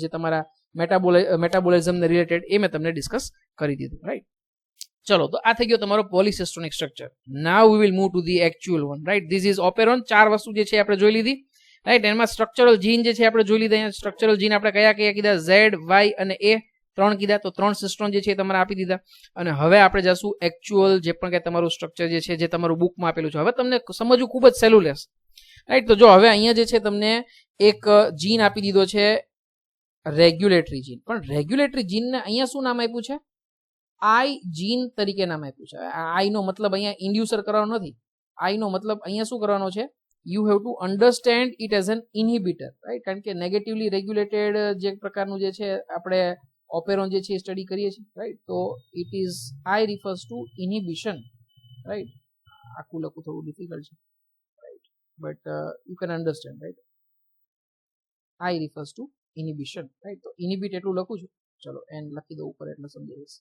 જે તમારા મેટાબોલિઝમને રિલેટેડ એ મેં તમને ડિસ્કસ કરી દીધું. રાઈટ. ચલો, તો આ થઈ ગયો તમારો polycistronic structure. Now we will move to the actual one. Right. This is operon. 4 વસ્તુ જે છે આપણે જોઈ લીધી. રાઈટ. એમાં સ્ટ્રક્ચરલ જીન જે છે આપણે જોઈ લીધા. સ્ટ્રક્ચરલ જીન આપણે કયા કયા કીધા? ઝેડ, વાય અને એ 3 કીધા. તો 3 સિસ્ટોન જે છે એ તમારે આપી દીધા. અને હવે આપણે જશું એક્ચ્યુઅલ જે પણ કંઈ તમારું સ્ટ્રક્ચર જે છે જે તમારું બુકમાં આપેલું છે. હવે તમને સમજવું ખૂબ જ સહેલું રહેશે. રાઈટ. તો જો હવે અહીંયા જે છે તમને એક જીન આપી દીધો છે, રેગ્યુલેટરી જીન. પણ રેગ્યુલેટરી જીનને અહીંયા શું નામ આપ્યું છે? આઈ જીન તરીકે નામ આપ્યું છે. આઈ નો મતલબ અહીંયા ઇન્ડ્યુસર કરવાનો નથી. આઈ નો મતલબ અહીંયા શું કરવાનો છે? You have to understand it as an inhibitor. Right. કારણ કે નેગેટિવલી રેગ્યુલેટેડ જે પ્રકારનું જે છે આપણે ઓપેરોન જે છે સ્ટડી કરીએ છીએ. રાઈટ. તો it is I refers to inhibition. Right. આખું લખવું થોડું ડિફિકલ્ટ છે, right, but you can understand. Right. I refers to inhibition. Right. તો ઇનહિબિટ એટલું લખું છું. ચલો એન લખી દો ઉપર એટલે સમજાઈ જશે.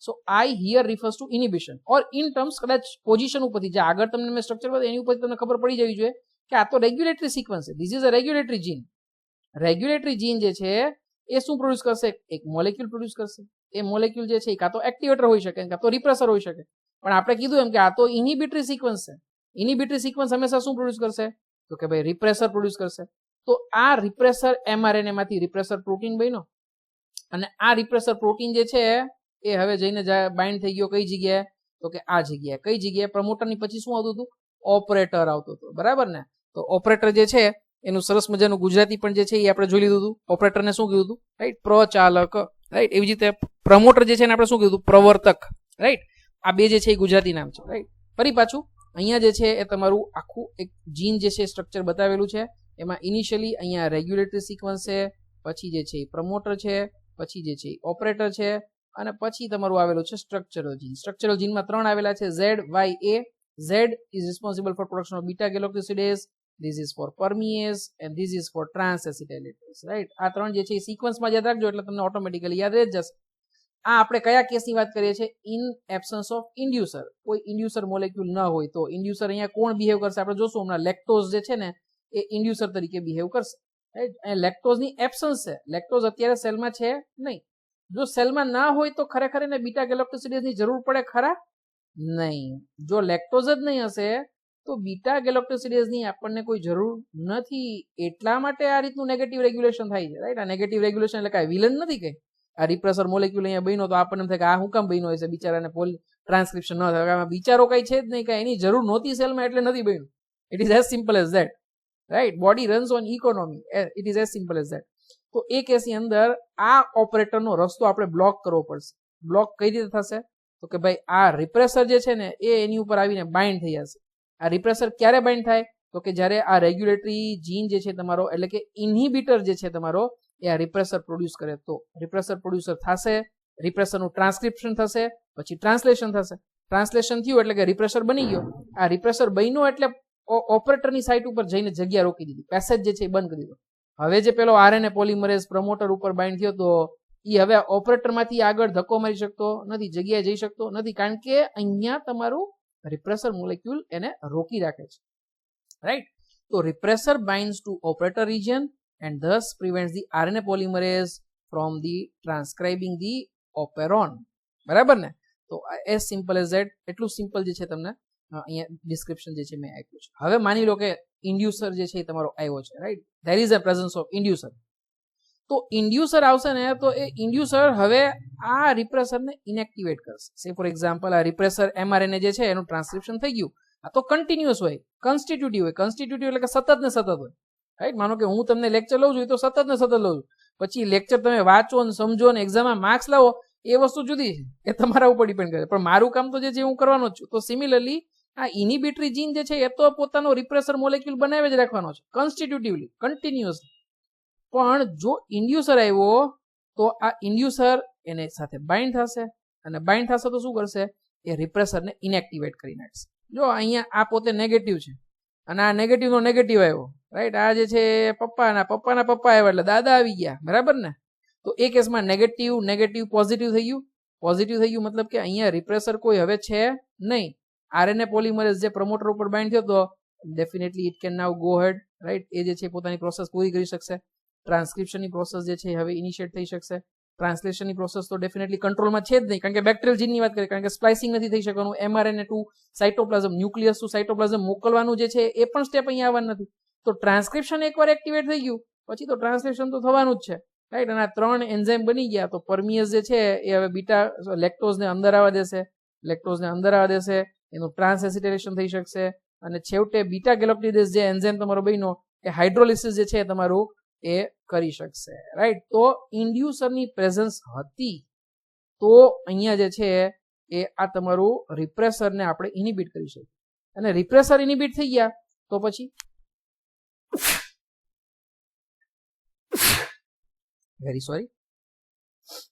So I here refers to inhibition or in terms કદાચ પોઝિશન ઉપરથી જે આગળ તમને મેં સ્ટ્રક્ચર બતાવ્યું એની ઉપરથી તમને ખબર પડી જવી જોઈએ કે આ તો રેગ્યુલેટરી સિક્વન્સ છે. This is a regulatory gene. Regulatory gene જે છે એ શું પ્રોડ્યુસ કરશે? એક મોલેક્યુલ પ્રોડ્યુસ કરશે. એ મોલેક્યુલ જે છે એ કાં તો એક્ટિવેટર હોઈ શકે, કાં તો રિપ્રેસર હોઈ શકે. પણ આપણે કીધું એમ કે આ તો ઇનહિબિટરી સિક્વન્સ છે. ઇનહિબિટરી સિક્વન્સ હંમેશા શું પ્રોડ્યુસ કરશે? તો કે ભાઈ રિપ્રેસર પ્રોડ્યુસ કરશે. તો આ રિપ્રેસર એમઆરએનએ માંથી રિપ્રેસર પ્રોટીન બન્યો અને આ રિપ્રેસર પ્રોટીન જે છે એ હવે જઈને બાઇન્ડ થઈ ગયો કઈ જગ્યાએ? તો કે આ જગ્યાએ. કઈ જગ્યાએ? પ્રમોટરની પછી શું આવતું હતું? ઓપરેટર આવતું હતું. બરાબર ને? તો ઓપરેટર જે છે એનું સરસ મજાનું ગુજરાતી પણ જે છે એ આપણે જોઈ લીધું હતું. ઓપરેટરને શું કીધું હતું? રાઈટ. પ્રચાલક. રાઈટ. એવી જ રીતે પ્રમોટર જે છે એને આપણે શું કીધું? પ્રવર્તક. રાઈટ. આ બે જે છે એ ગુજરાતી નામ છે. રાઈટ. ફરી પાછું અહીંયા જે છે એ તમારું આખું એક જીન જે છે સ્ટ્રક્ચર બતાવેલું છે. એમાં ઇનિશિયલી અહીંયા રેગ્યુલેટરી સિક્વન્સ છે, પછી જે છે એ પ્રમોટર છે, પછી જે છે ઓપરેટર છે અને પછી તમારું આવેલું છે સ્ટ્રક્ચરલ જીન. સ્ટ્રક્ચરલ જીનમાં 3 આવેલા છે, Z, Y, A. Z is responsible for production of beta galactosidase, this is for permease and this is for trans acetylase. Right. આ 3 જે છે એ સિક્વન્સમાં યાદ રાખજો એટલે તમને ઓટોમેટિકલી યાદ રહી જશે. આ આપણે કયા કેસની વાત કરીએ છીએ? In absence of inducer. કોઈ ઇન્ડ્યુસર મોલેક્યુલ ન હોય તો. ઇન્ડ્યુસર અહીંયા કોણ બિહેવ કરશે? આપણે જોશું હમણાં. લેક્ટોઝ જે છે ને એ ઇન્ડ્યુસર તરીકે બિહેવ કરશે. રાઈટ. અને લેક્ટોઝની એબ્સન્સ છે. લેક્ટોઝ અત્યારે સેલમાં છે નહીં. જો સેલમાં ના હોય તો ખરેખર એને બીટા ગેલોક્ટોસિડેઝની જરૂર પડે ખરા? નહીં. જો લેક્ટોઝ જ નહીં હશે તો બીટા ગેલોક્ટોસિડેઝની આપણને કોઈ જરૂર નથી. એટલા માટે આ રીતનું નેગેટિવ રેગ્યુલેશન થાય છે. રાઈટ. આ નેગેટિવ રેગ્યુલેશન એટલે કાંઈ વિલન નથી કઈ. આ રિપ્રેસર મોલેક્યુલ અહીંયા બન્યો તો આપણને એમ થાય કે આ હું કામ બન્યો હશે, બિચારાને ટ્રાન્સક્રિપ્શન ન થાય. આમાં બિચારો કઈ છે જ નહીં, કાંઈ એની જરૂર નહોતી સેલમાં એટલે નથી બન્યું. It is as simple as that. Right. Body runs on economy. It is as simple as that. તો એ કેસની અંદર આ ઓપરેટરનો રસ્તો આપણે બ્લોક કરવો પડશે. બ્લોક કઈ રીતે થશે? તો કે ભાઈ આ રિપ્રેસર જે છે ને એ એની ઉપર આવીને બાઇન્ડ થઈ જશે. આ રિપ્રેસર ક્યારે બાઇન્ડ થાય? તો કે જ્યારે આ રેગ્યુલેટરી જીન જે છે તમારો, એટલે કે ઇન્હિબિટર જે છે તમારો, એ આ રિપ્રેસર પ્રોડ્યુસ કરે તો રિપ્રેસર પ્રોડ્યુસર થશે, રિપ્રેસરનું ટ્રાન્સક્રિપ્શન થશે, પછી ટ્રાન્સલેશન થશે. ટ્રાન્સલેશન થયું એટલે કે રિપ્રેસર બની ગયો. આ રિપ્રેસર બન્યો એટલે ઓપરેટરની સાઇટ ઉપર જઈને જગ્યા રોકી દીધી, પેસેજ જે છે એ બંધ કરી દીધો. હવે જે પેલો આરએનએ પોલિમરેઝ પ્રમોટર ઉપર બાઇન્ડ થયો તો એ હવે ઓપરેટરમાંથી આગળ ધક્કો મારી શકતો નથી, જગ્યાએ જઈ શકતો નથી, કારણ કે અહીંયા તમારું રિપ્રેસર મોલેક્યુલ એને રોકી રાખે છે. રાઈટ. તો repressor binds to operator region and thus prevents the RNA polymerase from the transcribing the operon. બરાબર ને? તો એઝ સિમ્પલ એઝ ધેટ, એટલું સિમ્પલ જે છે તમને અહીંયા ડિસ્ક્રિપ્શન જે છે મેં આપ્યું છે. હવે માની લો કે ઇન્ડ્યુસર જે છે એ તમારો આવ્યો છે, right? There is a presence of inducer. તો ઇન્ડ્યુસર આવશે ને તો એ ઇન્ડ્યુસર હવે આ રિપ્રેસરને ઇનેક્ટિવેટ કરશે. સે ફોર એક્ઝામ્પલ આ રિપ્રેસર mRNA જે છે એનું ટ્રાન્સક્રિપ્શન થઈ ગયું. આ તો કન્ટિન્યુઅસ હોય, કન્સ્ટિટ્યુટિવ હોય. કન્સ્ટિટ્યુટિવ એટલે કે સતત ને સતત હોય, રાઈટ? માનો કે હું તમને લેક્ચર લઉં છું તો સતત ને સતત લઉં છું. પછી લેક્ચર તમે વાંચો ને સમજો ને એક્ઝામમાં માર્ક્સ લાવો એ વસ્તુ જુદી છે, એ તમારા ઉપર ડિપેન્ડ કરે. પણ મારું કામ તો જે છે હું કરવાનો જ છું. તો સિમિલરલી આ ઇનિબિટરી જીન જે છે એ તો પોતાનો રિપ્રેસર મોલેક્યુલ બનાવી જ રાખવાનો છે, કન્સ્ટિટ્યુટિવલી, કન્ટિન્યુઅસલી. પણ જો ઇન્ડ્યુસર આવ્યો તો આ ઇન્ડ્યુસર એને સાથે બાઇન્ડ થશે, અને બાઇન્ડ થશે તો શું કરશે? એ રિપ્રેસરને ઇનેક્ટિવેટ કરી નાખશે. જો અહીંયા આ પોતે નેગેટિવ છે અને આ નેગેટિવ નો નેગેટિવ આવ્યો, રાઈટ? આ જે છે પપ્પાના પપ્પા આવ્યા એટલે દાદા આવી ગયા, બરાબર ને? તો એ કેસમાં નેગેટિવ નેગેટિવ પોઝિટિવ થઈ ગયું. પોઝિટિવ થઈ ગયું મતલબ કે અહીંયા રિપ્રેસર કોઈ હવે છે નહીં. આરએનએ પોલિમરેઝ જે પ્રમોટર ઉપર બાઇન્ડ થયો તો definitely it can now go head, right? એ જે છે પોતાની પ્રોસેસ પૂરી કરી શકશે. ટ્રાન્સક્રિપ્શનની પ્રોસેસ જે છે હવે ઇનિશિએટ થઈ શકશે. ટ્રાન્સલેશનની પ્રોસેસ તો ડેફિનેટલી કંટ્રોલમાં છે જ નહીં, કારણ કે બેક્ટેરિયલ જીનની વાત કરીએ, કારણ કે સ્પ્લાઇસિંગ નથી થઈ શકવાનું. mRNA two cytoplasm, nucleus two cytoplasm મોકલવાનું જે છે એ પણ સ્ટેપ અહીંયા આવવાનું નથી. તો ટ્રાન્સક્રિપ્શન એકવાર એક્ટિવેટ થઈ ગયું પછી તો ટ્રાન્સલેશન તો થવાનું જ છે, રાઈટ? અને આ 3 એન્ઝાઇમ બની ગયા તો પરમિયસ જે છે એ હવે બીટા લેક્ટોઝને અંદર આવવા દેશે, એનું ટ્રાન્સએસિટેશન થઈ શકશે, અને છેવટે બીટા ગેલોક્ટિડેઝ જે એન્ઝાઇમ તમારો બન્યો એ હાઇડ્રોલિસિસ જે છે તમારું એ કરી શકશે, રાઈટ? તો ઇન્ડ્યુસરની પ્રેઝન્સ હતી તો અહીંયા જે છે એ આ તમારું રિપ્રેસરને આપણે ઇનિબિટ કરી શકીએ. અને રિપ્રેસર ઇનિબિટ થઈ ગયા તો પછી વેરી સોરી,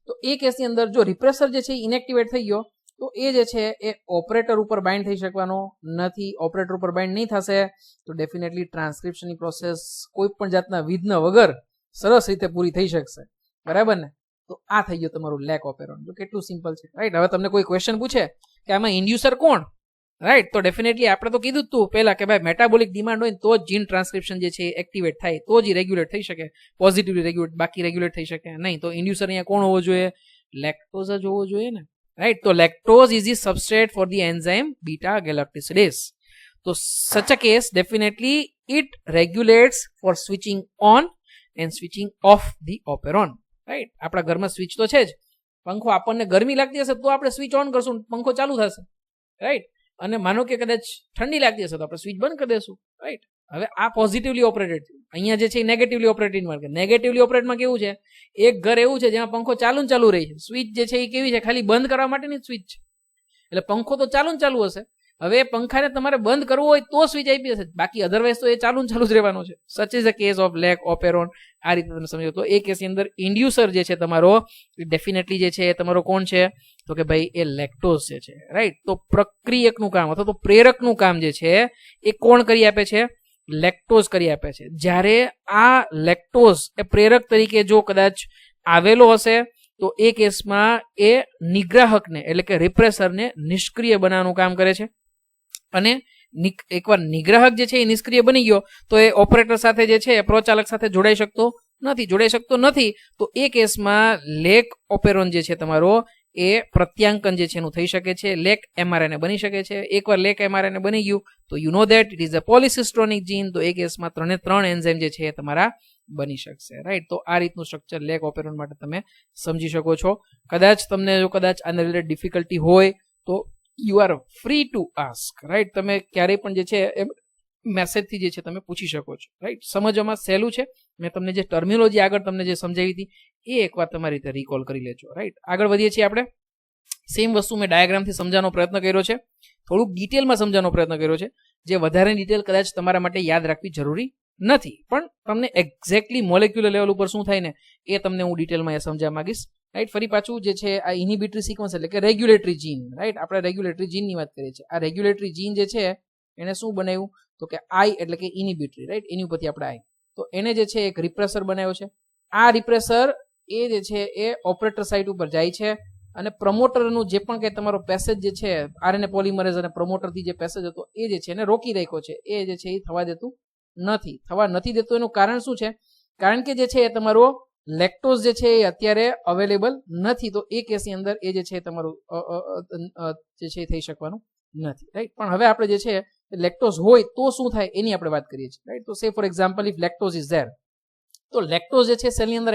તો એ કેસની અંદર જો રિપ્રેસર જે છે ઇનેક્ટિવેટ થઈ ગયો તો એ જે છે એ ઓપરેટર ઉપર બાઇન્ડ થઈ શકવાનો નથી. ઓપરેટર ઉપર બાઇન્ડ નહીં થશે તો ડેફિનેટલી ટ્રાન્સક્રિપ્શનની પ્રોસેસ કોઈ પણ જાતના વિઘ્ન વગર સરસ રીતે પૂરી થઈ શકશે, બરાબર ને? તો આ થઈ ગયું તમારું લેક ઓપેરોન. જો કેટલું સિમ્પલ છે, રાઈટ? હવે તમને કોઈ ક્વેશ્ચન પૂછે કે આમાં ઇન્ડ્યુસર કોણ, રાઈટ? તો ડેફિનેટલી આપણે તો કીધું તું પહેલા કે ભાઈ મેટાબોલિક ડિમાન્ડ હોય તો જ જીન ટ્રાન્સક્રિપ્શન જે છે એક્ટિવેટ થાય, તો જ રેગ્યુલેટ થઈ શકે, પોઝિટિવલી રેગ્યુલેટ, બાકી રેગ્યુલેટ થઈ શકે નહીં. તો ઇન્ડ્યુસર અહીંયા કોણ હોવો જોઈએ? લેક્ટોઝ જ હોવો જોઈએ ને, રાઈટ? તો lactose is the substrate for the enzyme beta galactosidase. તો such a case definitely it regulates for switching on and switching off the operon, right? આપણા ઘરમાં સ્વિચ તો છે જ. પંખો આપણને ગરમી લાગતી હશે તો આપણે સ્વિચ ઓન કરશું, પંખો ચાલુ થશે, રાઈટ? અને માનો કે કદાચ ઠંડી લાગતી હશે તો આપણે સ્વિચ બંધ કરી દેશું, રાઈટ? હવે આ પોઝિટિવલી ઓપરેટેડ થયું. અહીંયા જે છે નેગેટિવલી ઓપરેટિંગ માર્કેટ. નેગેટિવલી ઓપરેટમાં કેવું છે? એક ઘર એવું છે જેમાં પંખો ચાલુ રહી છે, સ્વિચ જે છે એ કેવી છે? ખાલી બંધ કરવા માટેની સ્વિચ છે. એટલે પંખો તો ચાલુ હશે. હવે પંખાને તમારે બંધ કરવો હોય તો સ્વિચ આપી હશે, બાકી અધરવાઇઝ તો એ ચાલુ જ રહેવાનો છે. Such is a case of lac operon. આ રીતે તમે સમજો. તો એ કેસની અંદર ઇન્ડ્યુસર જે છે તમારો ડેફિનેટલી જે છે એ તમારો કોણ છે? તો કે ભાઈ એ લેક્ટોઝ જે છે, રાઈટ? તો પ્રક્રિયકનું કામ અથવા તો પ્રેરકનું કામ જે છે એ કોણ કરી આપે છે? લેક્ટોઝ કરી આપે છે. જ્યારે આ લેક્ટોઝ એ પ્રેરક તરીકે જો કદાચ આવેલો હશે તો એ કેસમાં એ નિગ્રાહકને એટલે કે રિપ્રેસરને નિષ્ક્રિય બનાવવાનું કામ કરે છે. અને એકવાર નિગ્રાહક જે છે એ નિષ્ક્રિય બની ગયો તો એ ઓપરેટર સાથે જે છે પ્રોચાલક સાથે જોડાઈ શકતો નથી. તો એ કેસમાં લેક ઓપેરોન જે છે તમારો એ પ્રત્યાંકન જે છે એનું થઈ શકે છે. લેક mRNA બની શકે છે. એકવાર લેક mRNA બની ગયું તો you know that it is a polycistronic gene. તો એ કેસમાં 3 એન્ઝાઇમ જે છે એ તમારા બની શકશે, રાઈટ? તો આ રીતનું સ્ટ્રક્ચર લેક ઓપેરોન માટે તમે સમજી શકો છો. કદાચ તમને જો કદાચ આને રિલેટેડ ડિફિકલ્ટી હોય તો you are free to ask, right? તમે ક્યારેય પણ જે છે એ મેસેજથી જે છે તમે પૂછી શકો છો, રાઈટ? સમજવામાં સહેલું છે. મેં તમને જે ટર્મિનોલોજી આગળ તમને જે સમજાવી હતી એ એકવાર તમારી રીતે રિકોલ કરી લેજો, રાઈટ? આગળ વધીએ છીએ આપણે. સેમ વસ્તુ મેં ડાયાગ્રામથી સમજાવવાનો પ્રયત્ન કર્યો છે, થોડુંક ડિટેલમાં સમજાવવાનો પ્રયત્ન કર્યો છે. જે વધારે ડિટેલ કદાચ તમારા માટે યાદ રાખવી જરૂરી નથી, પણ તમને એક્ઝેક્ટલી મોલેક્યુલર લેવલ ઉપર શું થાય ને એ તમને હું ડિટેલમાં સમજાવવા માંગીશ, રાઈટ? ફરી પાછું જે છે આ ઇનિબિટરી સિક્વન્સ એટલે કે રેગ્યુલેટરી જીન, રાઈટ? આપણે રેગ્યુલેટરી જીનની વાત કરીએ છીએ. આ રેગ્યુલેટરી જીન જે છે એને શું બનાવ્યું? તો કે આઈ એટલે કે ઇનિબિટરી, રાઈટ? એની ઉપરથી આપણે આઈ, તો એને જે છે એક રિપ્રેસર બનાવ્યો છે. આ રિપ્રેસર એ જે છે એ ઓપરેટર સાઇટ ઉપર જાય છે અને પ્રમોટરનું જે પણ કંઈ તમારો પેસેજ જે છે આરએનએ પોલિમરેઝ અને પ્રમોટરથી જે પેસેજ હતો એ જે છે એને રોકી રાખ્યો છે. એ જે છે એ થવા નથી દેતું. એનું કારણ શું છે? કારણ કે જે છે એ તમારો લેક્ટોઝ જે છે એ અત્યારે અવેલેબલ નથી, તો એ કેસની અંદર એ જે છે તમારું જે છે થઈ શકવાનું નથી, રાઈટ. પણ હવે આપણે જે છે લેક્ટોઝ હોય તો શું થાય એની આપણે વાત કરીએ છીએ, રાઈટ. તો say for example if lactose is there, તો લેક્ટોઝ જે છે સેલની અંદર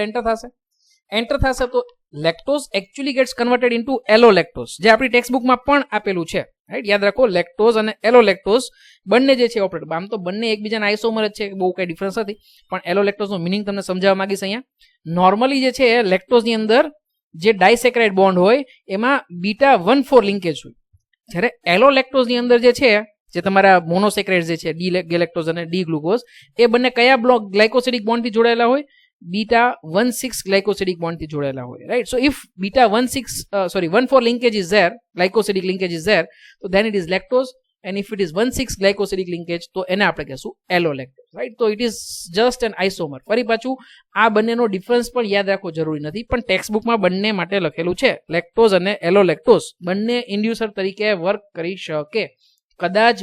એન્ટર થશે તો lactose actually gets converted into allolactose, જે આપણી ટેક્સ્ટબુકમાં પણ આપેલું છે, રાઈટ. યાદ રાખો, લેક્ટોઝ અને એલોલેક્ટોઝ બંને જે છે ઓપરેટ, આમ તો બંને એકબીજાના આઇસોમર જ છે, બહુ કઈ ડિફરન્સ નથી, પણ એલોલેક્ટોઝનો મિનિંગ તમને સમજાવવા માંગીશ અહીંયા. નોર્મલી જે છે લેક્ટોઝની અંદર જે ડાયસેક્રાઇડ બોન્ડ હોય એમાં બીટા 1,4 લિંકેજ હોય, જ્યારે એલોલેક્ટોઝની અંદર જે છે જે તમારા મોનોસેક્રાઇડ જે છે ડી ગેલેક્ટોઝ અને ડી ગ્લુકોઝ, એ બંને કયા બ્લોક ગ્લાયકોસિડિક બોન્ડથી જોડાયેલા હોય? બીટા 1,6 ગ્લાયકોસિડિક બોન્ડથી જોડાયેલા હોય, right. So if beta 1,4 linkage is there, glycosidic linkage is there, so then it is lactose, and if it is 1,6 glycosidic linkage તો એને આપણે કહેશું એલોલેક્ટોઝ, રાઈટ. તો it is just an isomer. ફરી પાછું આ બંનેનો ડિફરન્સ પણ યાદ રાખવો જરૂરી નથી, પણ ટેક્સ્ટબુકમાં બંને માટે લખેલું છે, લેક્ટોઝ અને એલોલેક્ટોઝ બંને ઇન્ડ્યુસર તરીકે વર્ક કરી શકે. કદાચ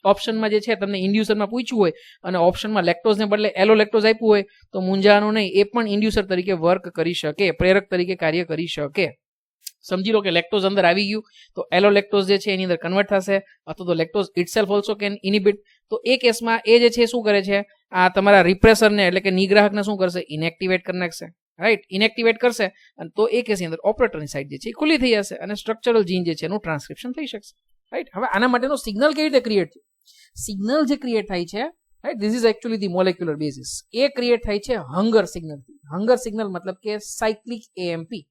ઓપ્શનમાં જે છે તમને ઇન્ડ્યુસરમાં પૂછ્યું હોય અને ઓપ્શનમાં લેક્ટોઝને બદલે એલોલેક્ટોઝ આપ્યું હોય તો મૂંઝાવાનું નહીં, એ પણ ઇન્ડ્યુસર તરીકે વર્ક કરી શકે, પ્રેરક તરીકે કાર્ય કરી શકે. સમજી લો કે લેક્ટોઝ અંદર આવી ગયું તો એલોલેક્ટોઝ જે છે એની અંદર કન્વર્ટ થશે, અથવા તો લેક્ટોઝ ઇટસેલ્ફ ઓલ્સો કેન ઇનિબિટ. તો એ કેસમાં એ જે છે શું કરે છે, આ તમારા રિપ્રેસરને એટલે કે નિગ્રાહકને શું કરશે? ઇનએક્ટિવેટ કરી નાખશે, રાઈટ. ઇનએક્ટિવેટ કરશે અને તો એ કેસની અંદર ઓપરેટરની સાઇડ જે છે એ ખુલ્લી થઈ જશે અને સ્ટ્રક્ચરલ જીન જે છે એનું ટ્રાન્સક્રિપ્શન થઈ શકશે, રાઈટ. હવે આના માટેનો સિગ્નલ કેવી રીતે ક્રિએટ થયું? સિગ્નલ જે ક્રિએટ થાય છે, right, this is actually the molecular basis. A create થાય છે હંગર સિગ્નલથી. હંગર સિગ્નલ મતલબ કે cyclic AMP.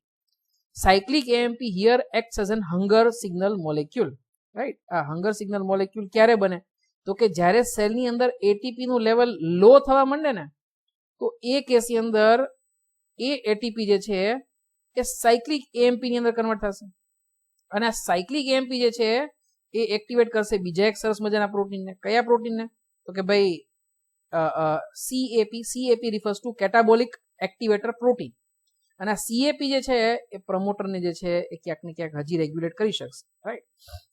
Cyclic AMP here acts as an hunger signal molecule, right. આ હંગર સિગ્નલ મોલેક્યુલ ક્યારે બને? તો કે જ્યારે સેલની અંદર એટીપી નું લેવલ લો થવા માંડે ને, તો એ કેસની અંદર એ એટીપી જે છે એ સાયક્લિક એએમપી ની અંદર કન્વર્ટ થશે, અને આ સાયક્લિક એએમપી જે છે એ એક્ટિવેટ કરશે બીજા એક સરસ મજાના પ્રોટીનને. કયા પ્રોટીનને? તો કે ભાઈ CAP refers to catabolic activator protein. અને આ CAP જે છે એ પ્રમોટરને જે છે એ ક્યાંક ને ક્યાંક હજી રેગ્યુલેટ કરી શકશે, રાઈટ.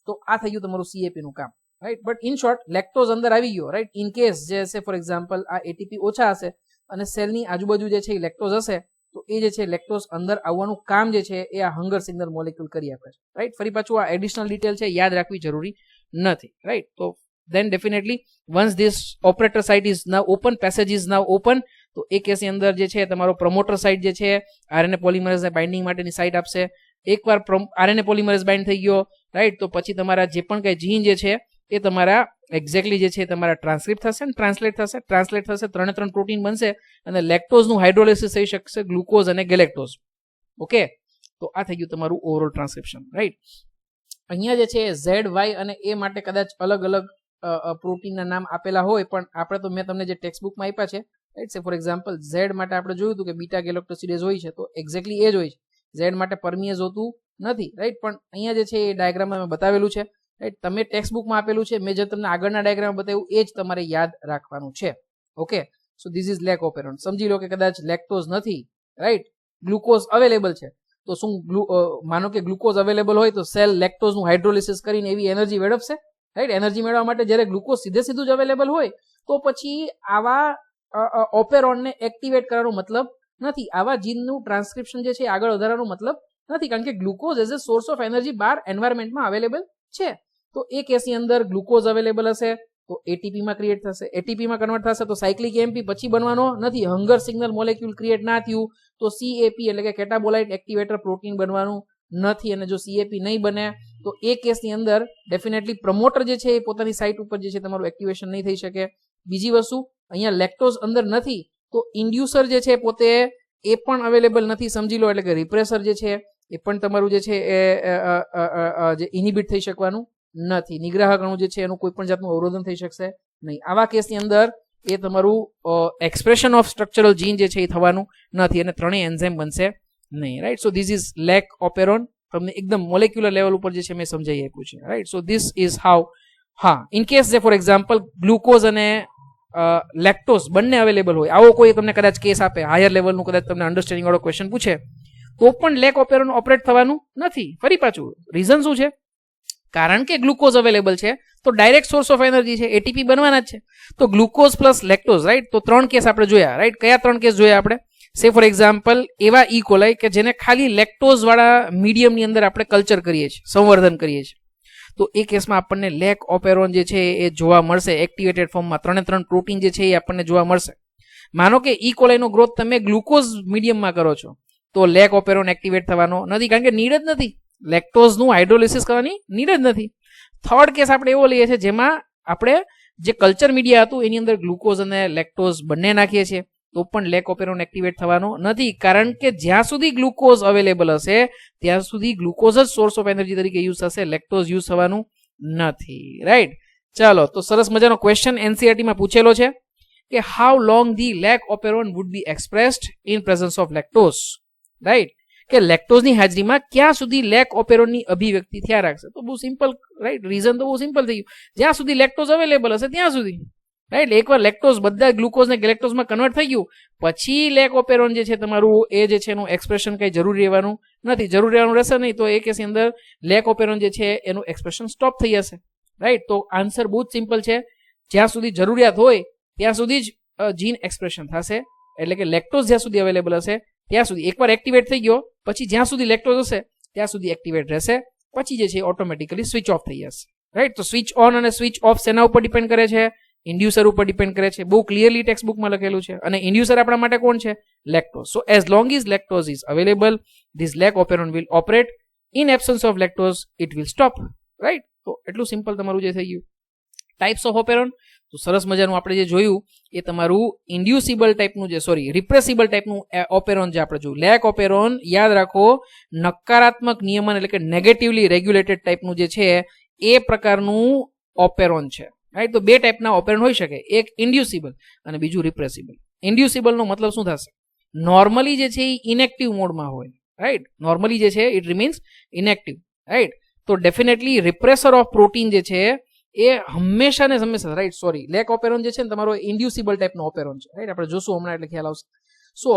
તો આ થઈ ગયું તમારું CAP નું કામ, right. But in short lactose અંદર આવી ગયો, રાઈટ. ઇન કેસ જે છે ફોર એક્ઝામ્પલ આ એટીપી ઓછા હશે અને સેલની આજુબાજુ જે છે એ લેક્ટોઝ હશે, તો એ જે છે લેક્ટોઝ અંદર આવવાનું કામ જે છે એ આ હંગર સિગ્નલ મોલેક્યુલ કરી આપે છે, રાઈટ. ફરી પાછું આ એડિશનલ ડિટેલ છે, યાદ રાખવી જરૂરી નથી, રાઈટ. તો then definitely once this operator site is now open, passage is now open, તો એ કેસની અંદર જે છે તમારો પ્રમોટર સાઇટ જે છે આરએનએ પોલિમરેઝ બાઇન્ડિંગ માટેની સાઇટ આપશે. એકવાર આરએનએ પોલિમરેઝ બાઇન્ડ થઈ ગયો, રાઈટ, તો પછી તમારા જે પણ કઈ જીન જે છે એ તમારા એક્ઝેક્ટલી જે છે તમારા ટ્રાન્સક્રિપ્ટ થશે અને ટ્રાન્સલેટ થશે 3 પ્રોટીન બનશે અને લેક્ટોઝનું હાઇડ્રોલિસિસ થઈ શકશે, ગ્લુકોઝ અને ગેલેક્ટોઝ. ઓકે, તો આ થઈ ગયું તમારું ઓવરઓલ ટ્રાન્સક્રિપ્શન, રાઈટ. અહીંયા જે છે ઝેડ, વાય અને એ માટે કદાચ અલગ અલગ પ્રોટીનના નામ આપેલા હોય, પણ આપણે તો મેં તમને જે ટેક્સ્ટબુકમાં આપ્યા છે, રાઈટ. સે ફોર એક્ઝામ્પલ ઝેડ માટે આપણે જોયું હતું કે બીટા ગેલેક્ટોસિડેઝ હોય છે, તો એક્ઝેક્ટલી એ જ હોય છે. ઝેડ માટે પરમિએઝ હોતું નથી, રાઈટ. પણ અહીંયા જે છે એ ડાયાગ્રામમાં મેં બતાવેલું છે, રાઈટ. તમે ટેક્સ્ટબુકમાં આપેલું છે, મેં જે તમને આગળના ડાયાગ્રામ બતાવ્યું એ જ તમારે યાદ રાખવાનું છે. Okay, so this is lac operon. સમજી લો કે કદાચ લેક્ટોઝ નથી, રાઈટ, ગ્લુકોઝ અવેલેબલ છે, તો શું માનો કે ગ્લુકોઝ અવેલેબલ હોય તો સેલ લેક્ટોઝનું હાઇડ્રોલિસિસ કરીને એવી એનર્જી મેળવશે, રાઈટ. એનર્જી મેળવવા માટે જ્યારે ગ્લુકોઝ સીધું જ અવેલેબલ હોય તો પછી આવા ઓપેરોનને એક્ટિવેટ કરવાનો મતલબ નથી, આવા જીનનું ટ્રાન્સક્રિપ્શન જે છે આગળ વધારવાનો મતલબ નથી, કારણ કે glucose as a source of energy બહાર એન્વાયરમેન્ટમાં અવેલેબલ છે. તો એ કેસની અંદર ગ્લુકોઝ અવેલેબલ હશે તો એટીપીમાં ક્રિએટ થશે, એટીપીમાં કન્વર્ટ થશે તો સાયક્લિક એએમપી પછી બનવાનો નથી, હંગર સિગ્નલ મોલેક્યુલ ક્રિએટ ના થયું તો CAP એટલે કે કેટાબોલાઇટ એક્ટિવેટર પ્રોટીન બનવાનું નથી. અને જો CAP નહીં બને તો એ કેસની અંદર ડેફિનેટલી પ્રમોટર જે છે એ પોતાની સાઇટ ઉપર જે છે તમારું એક્ટિવેશન નહીં થઈ શકે. બીજી વસ્તુ, અહીંયા લેક્ટોઝ અંદર નથી તો ઇન્ડ્યુસર જે છે પોતે એ પણ અવેલેબલ નથી, સમજી લો. એટલે કે રિપ્રેસર જે છે એ પણ તમારું જે છે એ ઇનિબિટ થઈ શકવાનું નથી, નિગ્રાહક અણુ જે છે એનું કોઈ પણ જાતનું અવરોધન થઈ શકશે નહીં. આવા કેસની અંદર એ તમારું એક્સપ્રેશન ઓફ સ્ટ્રક્ચરલ જીન જે છે એ થવાનું નથી અને ત્રણેય એન્ઝાઇમ બનશે નહીં, right. So this is lac operon. તમને એકદમ મોલેક્યુલર લેવલ ઉપર જે છે મેં સમજાવી આપ્યું છે, right. So this is how. હા, ઇન કેસ જે ફોર એક્ઝામ્પલ ગ્લુકોઝ અને લેક્ટોઝ બંને અવેલેબલ હોય, આવો કોઈ તમને કદાચ કેસ આપે, હાયર લેવલનું કદાચ તમને અન્ડરસ્ટેન્ડિંગ વાળો ક્વેશ્ચન પૂછે, તો પણ લેક ઓપેરોન ઓપરેટ થવાનું નથી. ફરી પાછું રીઝન શું છે? કારણ કે ગ્લુકોઝ અવેલેબલ છે તો ડાયરેક્ટ સોર્સ ઓફ એનર્જી છે, એટીપી બનવાના જ છે. તો ગ્લુકોઝ પ્લસ લેક્ટોઝ, રાઈટ. તો 3 કેસ આપણે જોયા, રાઈટ. કયા 3 કેસ જોયા આપણે? સે ફોર એક્ઝામ્પલ એવા ઈ કોલાઈ કે જેને ખાલી લેક્ટોઝ વાળા મીડિયમની અંદર આપણે કલ્ચર કરીએ છીએ, સંવર્ધન કરીએ છીએ, તો એ કેસમાં આપણને લેક ઓપેરોન જે છે એ જોવા મળશે એક્ટિવેટેડ ફોર્મમાં. 3 પ્રોટીન જે છે એ આપણને જોવા મળશે. માનો કે ઈ કોલાઈનો ગ્રોથ તમે ગ્લુકોઝ મીડિયમમાં કરો છો તો લેક ઓપેરોન એક્ટિવેટ થવાનો નથી, કારણ કે નીડ જ નથી, લેક્ટોઝનું હાઇડ્રોલિસિસ કરવાની નીડ જ નથી. થર્ડ કેસ આપણે એવો લઈએ છીએ જેમાં આપણે જે કલ્ચર મીડિયા હતું એની અંદર ગ્લુકોઝ અને લેક્ટોઝ બંને નાખીએ છીએ તો પણ લેક ઓપેરોન એક્ટિવેટ થવાનો નથી, કારણ કે જ્યાં સુધી ગ્લુકોઝ અવેલેબલ હશે ત્યાં સુધી ગ્લુકોઝ જ સોર્સ ઓફ એનર્જી તરીકે યુઝ થશે, લેક્ટોઝ યુઝ થવાનું નથી. રાઈટ, ચાલો તો સરસ મજાનો ક્વેશ્ચન એનસીઈઆરટી માં પૂછેલો છે કે how long the lac operon would be expressed in presence of lactose. Right, કે લેક્ટોઝની હાજરીમાં ક્યાં સુધી લેક ઓપેરોનની અભિવ્યક્તિ થયા રાખશે. તો બહુ સિમ્પલ, રાઈટ, રીઝન તો બહુ સિમ્પલ થઈ ગયું, જ્યાં સુધી લેક્ટોઝ અવેલેબલ હશે ત્યાં સુધી. રાઈટ, એકવાર લેક્ટોઝ બધા ગ્લુકોઝ ને ગેલેક્ટોઝમાં કન્વર્ટ થઈ ગયું પછી લેક ઓપેરોન જે છે તમારું એ જે છે એનું એક્સપ્રેશન કઈ જરૂરી રહેવાનું નથી, જરૂરી રહેવાનું રહેશે નહીં તો એ કેસની અંદર લેક ઓપેરોન જે છે એનું એક્સપ્રેશન સ્ટોપ થઈ જશે. રાઈટ, તો આન્સર બહુ જ સિમ્પલ છે, જ્યાં સુધી જરૂરિયાત હોય ત્યાં સુધી જ જીન એક્સપ્રેશન થશે, એટલે કે લેક્ટોઝ જ્યાં સુધી અવેલેબલ હશે ત્યાં સુધી. એકવાર એક્ટિવેટ થઈ ગયો પછી જ્યાં સુધી લેક્ટોઝ હશે ત્યાં સુધી એક્ટિવેટ રહેશે, પછી જે છે ઓટોમેટિકલી સ્વિચ ઓફ થઈ જશે. રાઈટ, તો સ્વિચ ઓન અને સ્વિચ ઓફ શેના ઉપર ડિપેન્ડ કરે છે? ઇન્ડ્યુસર ઉપર ડિપેન્ડ કરે છે, બહુ ક્લિયરલી ટેક્સ્ટ બુકમાં લખેલું છે. અને ઇન્ડ્યુસર આપણા માટે કોણ છે? Lactose. So as long is lactose is available this lac operon will operate, in absence of lactose it will stop. Right, તો એટલું સિમ્પલ તમારું જે થઈ ગયું. ટાઈપ્સ ઓફ ઓપેરોન, તો સરસ મજાનું આપણે જે જોયું એ તમારું ઇન્ડ્યુસિબલ ટાઈપનું જે રિપ્રેસિબલ ટાઈપનું ઓપેરોન જે આપણે જોયું. લેક ઓપેરોન યાદ રાખો નકારાત્મક નિયમન એટલે કે નેગેટિવલી રેગ્યુલેટેડ ટાઈપનું જે છે એ પ્રકારનું ઓપેરોન છે. રાઈટ, તો બે ટાઈપના ઓપેરોન હોઈ શકે, એક ઇન્ડ્યુસિબલ અને બીજું રિપ્રેસિબલ. ઇન્ડ્યુસિબલનો મતલબ શું થશે? નોર્મલી જે છે એ ઇનેક્ટિવ મોડમાં હોય. રાઈટ, નોર્મલી જે છે ઇટ રિમીન્સ ઇનેક્ટિવ. રાઈટ, તો ડેફિનેટલી રિપ્રેસર ઓફ પ્રોટીન જે છે એ હંમેશા ને હંમેશા, રાઈટ, સોરી, લેક ઓપેરોન જે છે ને તમારો ઇન્ડ્યુસિબલ ટાઈપનો ઓપેરોન છે. રાઈટ, આપણે જોશું હમણાં એટલે ખ્યાલ આવશે. સો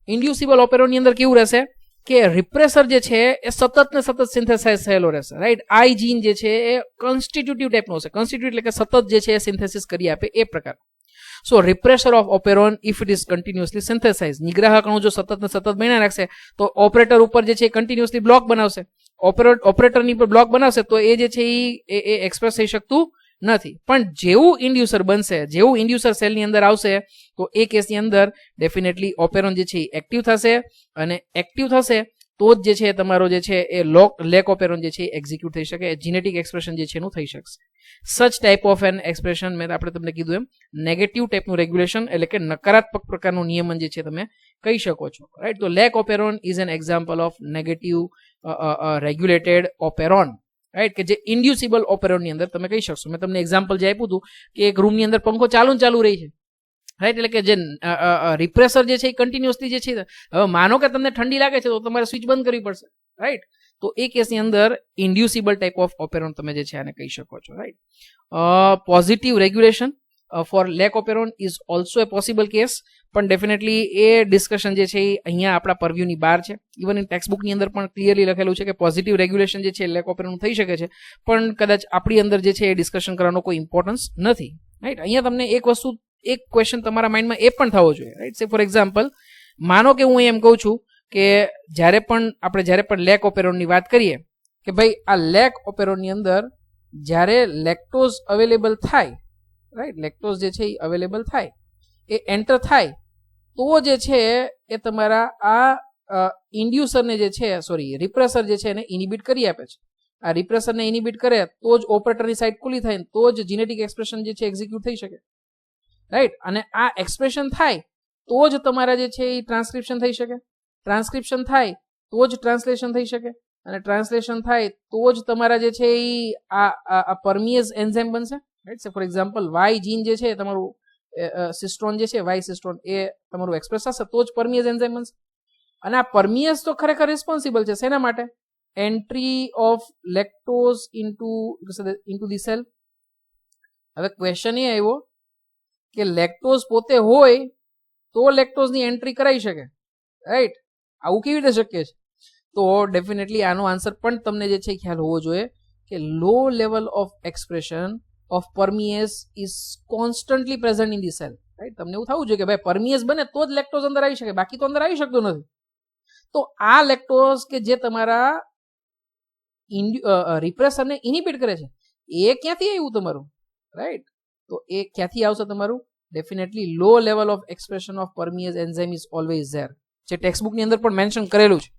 ઇન્ડ્યુસિબલ ઓપેરોનની અંદર કેવું રહેશે કે રિપ્રેસર જે છે એ સતત ને સતત સિન્થેસાઇઝ થયેલો રહેશે. રાઈટ, આઈ જીન જે છે એ કોન્સ્ટિટ્યુટિવ ટાઈપનો હશે. કોન્સ્ટિટ્યુટ એટલે કે સતત જે છે એ સિન્થેસિસ કરી આપે એ પ્રકાર. So repressor of operon if it is continuously synthesize, નિગ્રાહક અણુ જો સતત ને સતત બન્યા રાખશે તો ઓપરેટર ઉપર જે છે એ કન્ટિન્યુઅસલી બ્લોક બનાવશે. ઓપરેટરની પર બ્લોક બનાવશે તો એ જે છે એ એક્સપ્રેસ થઈ શકતું નથી. પણ જેવું ઇન્ડ્યુસર બનશે, જેવું ઇન્ડ્યુસર સેલની અંદર આવશે તો એ કેસની અંદર ડેફિનેટલી ઓપેરોન જે છે એ એક્ટિવ થશે, અને એક્ટિવ થશે તો જ જે છે તમારો જે છે એ લેક ઓપેરોન જે છે એ એક્ઝિક્યુટ થઈ શકે, જીનેટિક એક્સપ્રેશન જે છે એનું થઈ શકશે. સચ ટાઈપ ઓફ એન એક્સપ્રેશન મેં આપણે તમને કીધું એમ નેગેટિવ ટાઈપનું રેગ્યુલેશન એટલે કે નકારાત્મક પ્રકારનું નિયમન જે છે તમે કહી શકો છો. રાઈટ, તો lac operon is an example of negative regulated operon. Right, કે જે ઇન્ડ્યુસિબલ ઓપેરોનની અંદર તમે કહી શકશો. મેં તમને એક્ઝામ્પલ જે આપ્યું હતું કે એક રૂમની અંદર પંખો ચાલુ રહી છે. રાઈટ, એટલે કે જે રિપ્રેસર જે છે એ કન્ટિન્યુઅસલી જે છે, હવે માનો કે તમને ઠંડી લાગે છે તો તમારે સ્વિચ બંધ કરવી પડશે. રાઈટ, તો એ કેસની અંદર ઇન્ડ્યુસિબલ ટાઈપ ઓફ ઓપેરોન તમે જે છે આને કહી શકો છો. Right, positive regulation for lac operon is also a possible case, પણ ડેફિનેટલી એ ડિસ્કશન જે છે એ અહીંયા આપણા પરવ્યુની બહાર છે. ઇવન ઇન ટેક્સ્ટ બુકની અંદર પણ ક્લિયરલી લખેલું છે કે પોઝિટિવ રેગ્યુલેશન જે છે લેક ઓપેરોન થઈ શકે છે, પણ કદાચ આપણી અંદર જે છે એ ડિસ્કશન કરવાનો કોઈ ઇમ્પોર્ટન્સ નથી. રાઈટ, અહીંયા તમને એક ક્વેશ્ચન તમારા માઇન્ડમાં એ પણ થવો જોઈએ. રાઈટ, સે ફોર એક્ઝામ્પલ માનો કે હું એમ કહું છું કે જ્યારે પણ લેક ઓપેરોનની વાત કરીએ કે ભાઈ આ લેક ઓપેરોનની અંદર જ્યારે લેક્ટોઝ અવેલેબલ થાય, રાઈટ, લેક્ટોઝ જે છે એ અવેલેબલ થાય, એ એન્ટર થાય તો જે છે એ તમારા આ ઇન્ડ્યુસરને જે છે રિપ્રેસર જે છે એને ઇનિબિટ કરી આપે છે. આ રિપ્રેસરને ઇનિબિટ કરે તો જ ઓપરેટરની સાઇડ ખુલ્લી થાય તો જ જીનેટિક એક્સપ્રેશન જે છે એક્ઝિક્યુટ થઈ શકે. રાઈટ, અને આ એક્સપ્રેશન થાય તો જ તમારા જે છે એ ટ્રાન્સક્રિપ્શન થઈ શકે, ટ્રાન્સક્રિપ્શન થાય તો જ ટ્રાન્સલેશન થઈ શકે, અને ટ્રાન્સલેશન થાય તો જ તમારા જે છે એ આ પરમિયેઝ એન્ઝાઇમ બનશે. રાઈટ, ફોર એક્ઝામ્પલ વાય જીન જે છે તમારું સિસ્ટ્રોન જે છે વાય સિસ્ટ્રોન એ તમારું એક્સપ્રેસ થશે તો જ પરમિયેઝ એન્ઝાઇમ બનશે. અને આ પરમિયેઝ તો ખરેખર રિસ્પોન્સિબલ છે શેના માટે? Entry of lactose into the cell. હવે ક્વેશ્ચન એ આવ્યો કે લેક્ટોઝ પોતે હોય તો લેક્ટોઝની એન્ટ્રી કરાવી શકે. રાઈટ, આવું કેવી રીતે શક્ય છે? તો ડેફિનેટલી આનો આન્સર પણ તમને જે છે ખ્યાલ હોવો જોઈએ કે લો level of expression of permease is constantly present in the cell. Right. તમને એવું થવું જોઈએ કે ભાઈ પરમિયસ બને તો જ લેક્ટોઝ અંદર આવી શકે, બાકી તો અંદર આવી શકતો નથી. તો આ લેક્ટોઝ કે જે તમારા રિપ્રેસરને ઇનિબિટ કરે છે એ ક્યાંથી આવ્યું તમારું, રાઈટ. તો એ ક્યાંથી આવશે તમારું? Definitely low level of expression of permease enzyme is always there, જે ટેક્સ્ટબુકની અંદર પણ મેન્શન કરેલું છે,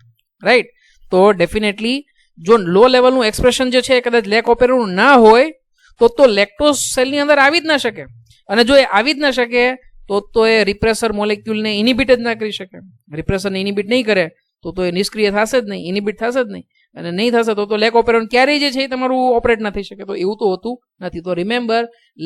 રાઈટ. તો ડેફિનેટલી જો લો લેવલનું એક્સપ્રેશન જે છે કદાચ લેક ઓપેરોનું ના હોય તો લેક્ટોઝ સેલની અંદર આવી જ ના શકે, અને જો એ આવી જ ના શકે તો એ રિપ્રેસર મોલેક્યુલને ઇનિબિટ જ ના કરી શકે. રિપ્રેસરને ઇનિબિટ નહીં કરે તો એ નિષ્ક્રિય થશે જ નહીં, ઇનિબિટ થશે જ નહીં, અને નહીં થશે તો લેક ઓપેરોન ક્યારેય જે છે તમારું ઓપરેટ ના થઈ શકે. તો એવું તો હોતું નથી. તો remember,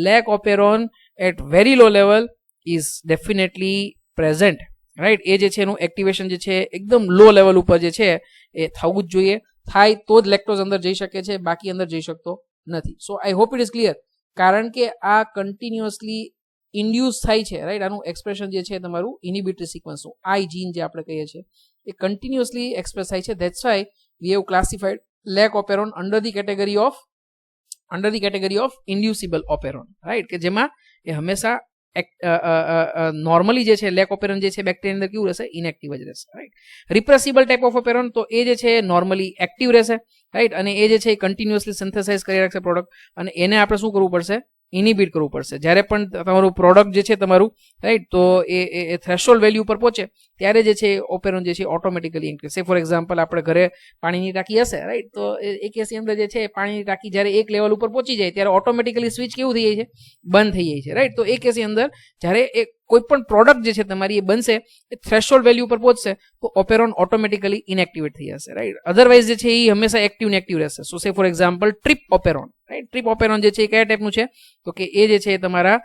lac operon at very low level is definitely present, right. એ જે છે એનું એક્ટિવેશન જે છે એકદમ લો લેવલ ઉપર જે છે એ થવું જ જોઈએ. થાય તો જ લેક્ટોઝ અંદર જઈ શકે છે, બાકી અંદર જઈ શકતો નથી. So I hope it is clear. કારણ કે આ કન્ટિન્યુઅસલી ઇન્ડ્યુસ થાય છે, રાઈટ. આનું એક્સપ્રેશન જે છે તમારું ઇનિબિટરી સિક્વન્સનું આઈ જીન જે આપણે કહીએ છીએ એ કન્ટિન્યુઅસલી એક્સપ્રેસ થાય છે. That's why we have classified lac operon under the category of inducible operon, right. કે જેમાં એ હંમેશા નોર્મલી જે છે લેક ઓપેરોન જે છે બેક્ટેરિયા અંદર કેવું રહેશે? ઇનએક્ટિવ જ રહેશે, રાઈટ. રિપ્રેસિબલ ટાઈપ ઓફ ઓપેરોન તો એ જે છે નોર્મલી એક્ટિવ રહેશે, રાઈટ. અને એ જે છે એ કન્ટિન્યુઅસલી સિન્થેસાઇઝ કરી રાખશે પ્રોડક્ટ, અને એને આપણે શું કરવું પડશે? ઇનિબિટ કરવું પડશે. જ્યારે પણ તમારું પ્રોડક્ટ જે છે તમારું, રાઈટ, તો એ થ્રેશોલ્ડ વેલ્યુ ઉપર પહોંચે ત્યારે જે છે ઓપેરોન જે છે ઓટોમેટિકલી ઇન્ક્રીઝ. સે ફોર એક્ઝામ્પલ આપણે ઘરે પાણીની ટાંકી હશે, રાઈટ. તો એ કેસની અંદર જે છે પાણીની ટાંકી જ્યારે એક લેવલ ઉપર પહોંચી જાય ત્યારે ઓટોમેટિકલી સ્વિચ કેવું થઈ જાય છે? બંધ થઈ જાય છે, રાઈટ. તો એ કેસની અંદર જ્યારે એ કોઈ પણ પ્રોડક્ટ જે છે તમારી એ બનશે, એ થ્રેશોલ્ડ વેલ્યુ ઉપર પહોંચશે તો ઓપેરોન ઓટોમેટિકલી ઇનએક્ટિવેટ થઈ જશે, રાઈટ. અધરવાઇઝ જે છે એ હંમેશા એક્ટિવ ને એક્ટિવ રહેશે. So say for example trp operon, right. Trp operon જે છે એ કયા ટાઈપનું છે? તો કે એ જે છે તમારા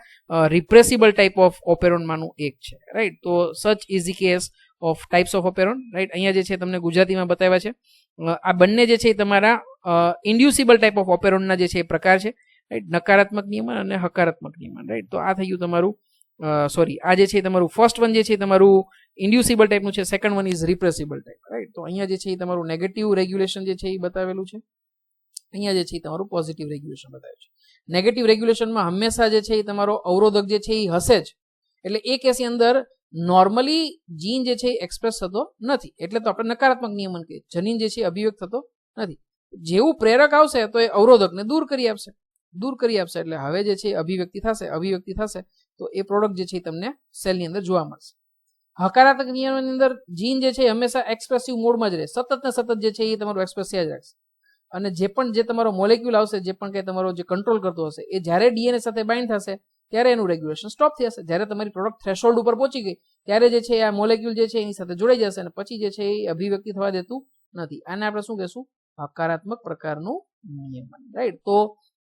રિપ્રેસિબલ ટાઈપ ઓફ ઓપેરોનમાંનું એક છે, રાઈટ. તો such is the case of types of operon, right. અહીંયા જે છે તમને ગુજરાતીમાં બતાવ્યા છે. આ બંને જે છે એ તમારા ઇન્ડ્યુસિબલ ટાઈપ ઓફ ઓપેરોનના જે છે એ પ્રકાર છે, રાઈટ. નકારાત્મક નિયમન અને હકારાત્મક નિયમન, રાઈટ. તો આ થઈ ગયું તમારું સોરી, આ જે છે તમારું ફર્સ્ટ વન જે છે તમારું ઇન્ડ્યુસિબલ ટાઈપનું છે, second one is repressible type, right. તો અહીંયા જે છે એ તમારું નેગેટિવ રેગ્યુલેશન જે છે એ બતાવેલું છે, અહીંયા જે છે એ તમારું પોઝિટિવ રેગ્યુલેશન બતાવ્યું છે. નેગેટિવ રેગ્યુલેશનમાં હંમેશા જે છે એ તમારો અવરોધક જે છે એ હશે જ, એટલે એ કેસની અંદર નોર્મલી જીન જે છે એ એક્સપ્રેસ થતો નથી, એટલે તો આપણે નકારાત્મક નિયમન કહીએ. જનીન જે છે એ અભિવ્યક્ત થતો નથી. જેવું પ્રેરક આવશે તો એ અવરોધકને દૂર કરી આપશે, એટલે હવે જે છે અભિવ્યક્તિ થશે તો એ પ્રોડક્ટ જે છે તમને સેલની અંદર જોવા મળશે. હકારાત્મક નિયમનની અંદર જીન જે છે હંમેશા એક્સપ્રેસિવ મોડમાં જ રહે, સતત જે છે એ તમારું એક્સપ્રેસ જ રાખશે. અને જે તમારો મોલેક્યુલ આવશે, જે પણ કંઈ તમારો જે કંટ્રોલ કરતો હશે, એ જ્યારે ડીએનએ સાથે બાઇન્ડ થશે ત્યારે એનું રેગ્યુલેશન સ્ટોપ થઈ જશે. જ્યારે તમારી પ્રોડક્ટ થ્રેશોલ્ડ ઉપર પહોંચી ગઈ ત્યારે જે છે આ મોલેક્યુલ જે છે એની સાથે જોડાઈ જશે, અને પછી જે છે એ અભિવ્યક્તિ થવા દેતું નથી. આને આપણે શું કહેશું? હકારાત્મક પ્રકારનું નિયમન, રાઈટ. તો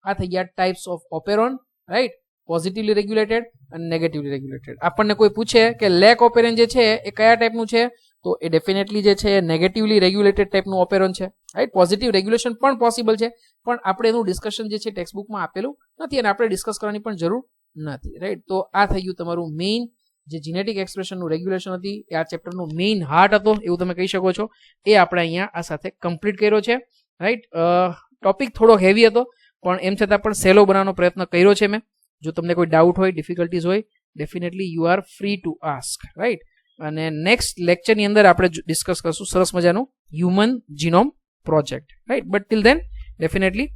આ થઈ ગયા types of operon, right. Positively regulated અને નેગેટિવલી રેગ્યુલેટેડ. આપણને કોઈ પૂછે કે લેક ઓપેરોન જે છે એ કયા ટાઈપનું છે, તો એ ડેફિનેટલી જે છે નેગેટિવલી રેગ્યુલેટેડ ટાઈપનું ઓપેરોન છે, રાઈટ. પોઝિટિવ રેગ્યુલેશન પણ પોસિબલ છે, પણ આપણે એનું ડિસ્કશન જે છે ટેક્સ્ટબુકમાં આપેલું નથી અને આપણે ડિસ્કસ કરવાની પણ જરૂર નથી, રાઈટ. તો આ થઈ ગયું તમારું મેઇન જે જીનેટિક એક્સપ્રેશનનું રેગ્યુલેશન હતી, એ આ ચેપ્ટરનો મેઇન હાર્ટ હતો એવું તમે કહી શકો છો. એ આપણે અહીંયા આ સાથે કમ્પ્લીટ કર્યો છે, રાઈટ. ટોપિક થોડો હેવી હતો પણ એમ છતાં પણ સહેલો બનાવવાનો પ્રયત્ન કર્યો છે મેં. જો તમને કોઈ ડાઉટ હોય, ડિફિકલ્ટીઝ હોય, definitely you are free to ask, right. અને નેક્સ્ટ લેક્ચરની અંદર આપણે ડિસ્કસ કરશું સરસ મજાનું human genome project, right. But till then definitely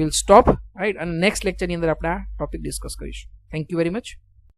will stop, right. અને નેક્સ્ટ લેક્ચરની અંદર આપણે આ ટોપિક ડિસ્કસ કરીશું. Thank you very much.